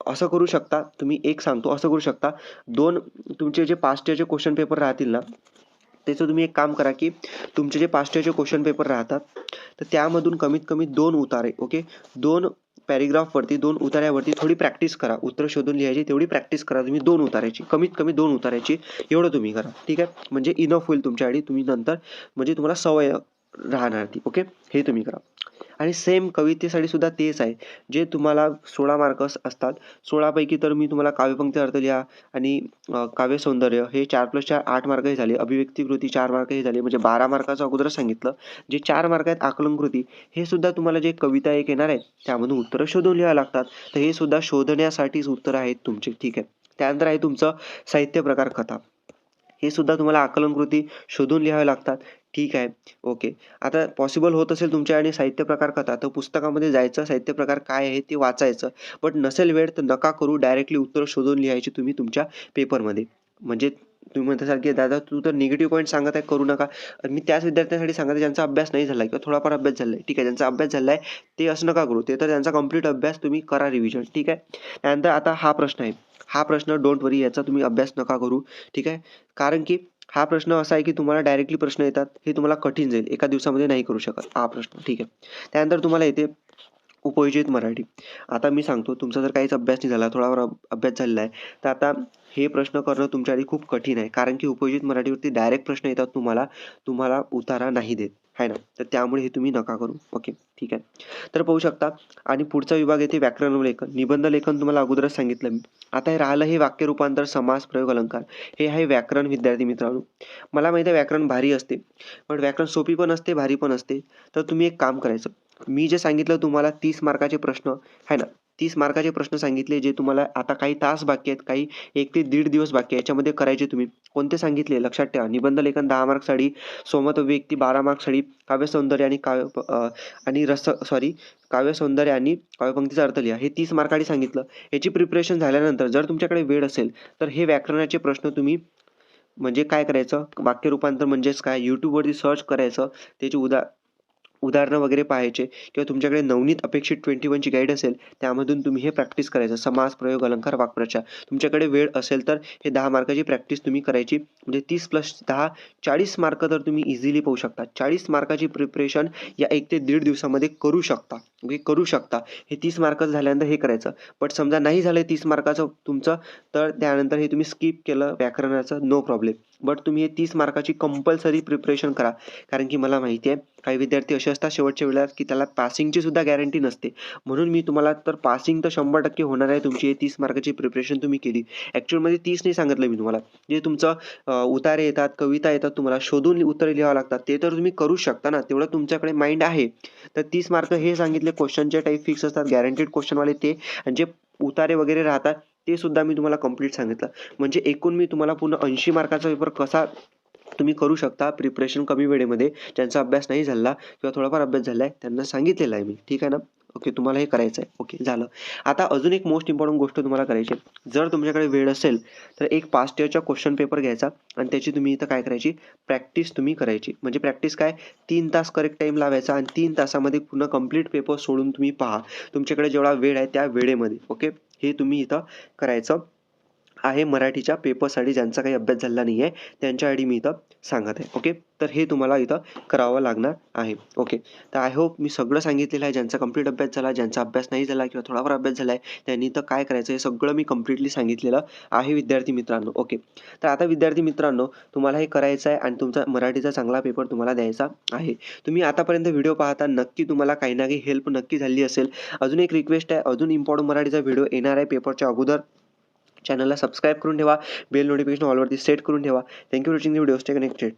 असं करू शकता. तुम्ही एक सांगतो असं करू शकता. 2 तुमचे जे पास्ट इयरचे क्वेश्चन पेपर राहतील ना, त्याचं तुम्ही एक काम करा, की तुमचे जे पास्ट इयरचे क्वेश्चन पेपर राहतात, तर त्यामधून कमीत कमी 2 उतारे, ओके. 2 पॅरेग्राफवरती, 2 उताऱ्यावरती थोडी प्रॅक्टिस करा. उत्तर शोधून लिहायची तेवढी प्रॅक्टिस करा तुम्ही 2 उताऱ्याची. कमीत कमी 2 उताऱ्याची एवढं तुम्ही करा. ठीक आहे. म्हणजे इनफ होईल तुमच्यासाठी. तुम्ही नंतर म्हणजे तुम्हाला सवय राहणार ती. ओके. हे तुम्ही करा. आणि सेम कवितेसाठी सुद्धा तेच आहे. जे तुम्हाला 16 मार्क असतात. 16 पैकी तर मी तुम्हाला काव्यपंक्ती अर्थ लिहा आणि काव्यसौंदर्य हे 4 + 4 8 मार्क हे झाले. अभिव्यक्तिकृती 4 मार्क हे झाले. म्हणजे 12 मार्काचं अगोदरच सांगितलं. जे 4 मार्क आहेत आकलनकृती, हे सुद्धा तुम्हाला जे कविता एक येणार आहे त्यामधून उत्तरं शोधून लिहावी लागतात. तर हे सुद्धा शोधण्यासाठीच उत्तरं आहेत तुमचे. ठीक आहे. त्यानंतर आहे तुमचं साहित्य प्रकार कथा. हे सुद्धा तुम्हाला आकलनकृती शोधून लिहावे लागतात. ठीक आहे. ओके. आता पॉसिबल होत असेल तुमच्या साहित्य प्रकार कथा, तर पुस्तकामध्ये जायचं, साहित्य प्रकार काय आहे ते वाचायचं. बट नसेल वेळ तर नका करू. डायरेक्टली उत्तरं शोधून लिहायची तुम्ही तुमच्या पेपरमध्ये. म्हणजे तुम्ही म्हणत असाल, की दादा तू तर निगेटिव्ह पॉईंट सांगत आहे, करू नका. मी त्याच विद्यार्थ्यांसाठी सांगत आहे ज्यांचा अभ्यास नाही झाला किंवा थोडाफार अभ्यास झाला आहे. ठीक आहे. ज्यांचा अभ्यास झाला आहे ते असं नका करू. ते तर त्यांचा कंप्लीट अभ्यास तुम्ही करा रिव्हिजन. ठीक आहे. त्यानंतर आता हा प्रश्न आहे. हा प्रश्न डोंट वरी, याचा तुम्ही अभ्यास नका करू. ठीक आहे. कारण की हा प्रश्न असा आहे, की तुम्हाला डायरेक्टली प्रश्न येतात. हे तुम्हाला कठीण जाईल. एका दिवसामध्ये नाही करू शकत हा प्रश्न. ठीक आहे. त्यानंतर तुम्हाला येते उपयोजित मराठी. आता मी सांगतो तुमचा जर काहीच अभ्यास नाही झाला, थोडाफार अभ्यास झालेला आहे, तर आता हे प्रश्न करणं तुमच्यासाठी खूप कठीण आहे. कारण की उपयोजित मराठीवरती डायरेक्ट प्रश्न येतात तुम्हाला, तुम्हाला उतारा नाही देत. आहे ना. तर त्यामुळे हे तुम्ही नका करू. ओके, ठीक आहे. तर पाहू शकता आणि पुढचा विभाग येते व्याकरण व लेखन. निबंध लेखन तुम्हाला अगोदरच सांगितलं मी. आता हे राहिलं हे वाक्य रूपांतर, समास, प्रयोग, अलंकार. हे आहे व्याकरण विद्यार्थी मित्रांनो. मला माहिती आहे व्याकरण भारी असते, पण व्याकरण सोपी पण असते, भारी पण असते. तर तुम्ही एक काम करायचं. मी जे सांगितलं तुम्हाला 30 मार्काचे प्रश्न आहे ना, 30 मार्काचे प्रश्न सांगितले जे तुम्हाला आता काही तास बाकी आहेत, काही 1 ते दीड दिवस बाकी आहे. याच्यामध्ये करायचे तुम्ही. कोणते सांगितले लक्षात ठेवा. निबंध लेखन 10 मार्क्ससाठी, स्वमत व्यक्ती 12 मार्क्ससाठी, काव्यसौंदर्य आणि काव्यसौंदर्य आणि काव्यपंक्तीचा अर्थ लिहा. हे 30 मार्कासाठी सांगितलं. याची प्रिपरेशन झाल्यानंतर जर तुमच्याकडे वेळ असेल, तर हे व्याकरणाचे प्रश्न तुम्ही म्हणजे काय करायचं, वाक्य रूपांतर म्हणजेच काय YouTubeवरती सर्च करायचं. त्याची उदाहरणं वगैरे पाहायचे किंवा तुमच्याकडे नवनीत अपेक्षित 21 ची गाईड असेल, त्यामधून तुम्ही हे प्रॅक्टिस करायचं. समास, प्रयोग, अलंकार, वाक्प्रचार. तुमच्याकडे वेळ असेल तर हे 10 मार्काची प्रॅक्टिस तुम्ही करायची. म्हणजे 30 प्लस 10 40 मार्क तर तुम्ही इझिली पाहू शकता. 40 मार्काची प्रिपरेशन या 1 ते दीड दिवसामध्ये करू शकता. ओके, करू शकता. हे 30 मार्काचं झाल्यानंतर हे करायचं. बट समजा नाही झालं 30 मार्काचं तुमचं, तर त्यानंतर हे तुम्ही स्किप केलं व्याकरणाचं, नो प्रॉब्लेम. बट तुम्ही हे 30 मार्काची कंपल्सरी प्रिपरेशन करा. कारण की मला माहिती आहे काही विद्यार्थी असे असतात शेवटच्या वेळेला की त्याला पासिंगची सुद्धा गॅरंटी नसते. म्हणून मी तुम्हाला तर पासिंग तर 100% होणार आहे तुमची. हे 30 मार्काची प्रिपरेशन तुम्ही केली. ॲक्च्युअलमध्ये 30 नाही सांगितलं मी तुम्हाला. जे तुमचं उतारे येतात, कविता येतात, तुम्हाला शोधून उत्तरे लिहावं लागतात. ते तर तुम्ही करू शकता ना, तेवढं तुमच्याकडे माइंड आहे. तर 30 मार्क हे सांगितले क्वेश्चनचे टाईप फिक्स असतात, गॅरंटेड क्वेश्चनवाले ते. आणि जे उतारे वगैरे राहतात ते सुद्धा मी तुम्हाला कंप्लीट सांगितलं. म्हणजे एकूण मी तुम्हाला पूर्ण 80 मार्काचा पेपर कसा तुम्ही करू शकता प्रिपरेशन कमी वेळेमध्ये. ज्यांचा अभ्यास नाही झाला किंवा थोडाफार अभ्यास झाला आहे त्यांना सांगितलेलं आहे मी. ठीक आहे ना. ओके, तुम्हाला हे करायचं आहे. ओके, झालं. आता अजून एक मोस्ट इम्पॉर्टंट गोष्ट तुम्हाला करायची आहे. जर तुमच्याकडे वेळ असेल तर एक पास्ट इयरचा क्वेश्चन पेपर घ्यायचा आणि त्याची तुम्ही इथं काय करायची, प्रॅक्टिस तुम्ही करायची. म्हणजे प्रॅक्टिस काय, 3 तास करेक्ट टाईम लावायचा आणि 3 तासामध्ये पूर्ण कंप्लीट पेपर सोडून तुम्ही पहा. तुमच्याकडे जेवढा वेळ आहे त्या वेळेमध्ये. ओके, हे तुम्ही इथं करायचं आहे. मराठीच्या पेपरसाठी ज्यांचा काही अभ्यास झाला नाही आहे त्यांच्यासाठी मी इथं सांगत आहे. ओके, तर हे तुम्हाला इथं करावं लागणार आहे. ओके, तर आय होप मी सगळं सांगितलेलं आहे. ज्यांचा कंप्लीट अभ्यास झाला, ज्यांचा अभ्यास नाही झाला किंवा थोडाफार अभ्यास झाला आहे त्यांनी इथं काय करायचं हे सगळं मी कंप्लीटली सांगितलेलं आहे विद्यार्थी मित्रांनो. ओके, तर आता विद्यार्थी मित्रांनो तुम्हाला हे करायचं आहे आणि तुमचा मराठीचा चांगला पेपर तुम्हाला द्यायचा आहे. तुम्ही आतापर्यंत व्हिडिओ पाहता नक्की तुम्हाला काही ना काही हेल्प नक्की झाली असेल. अजून एक रिक्वेस्ट आहे, अजून इम्पॉर्टंट मराठीचा व्हिडिओ येणार आहे पेपरच्या अगोदर. चॅनलला सबस्क्राईब करून ठेवा. बेल नोटिफिकेशन ऑलवरती सेट करून ठेवा. Thank you for watching the video. Stay connected.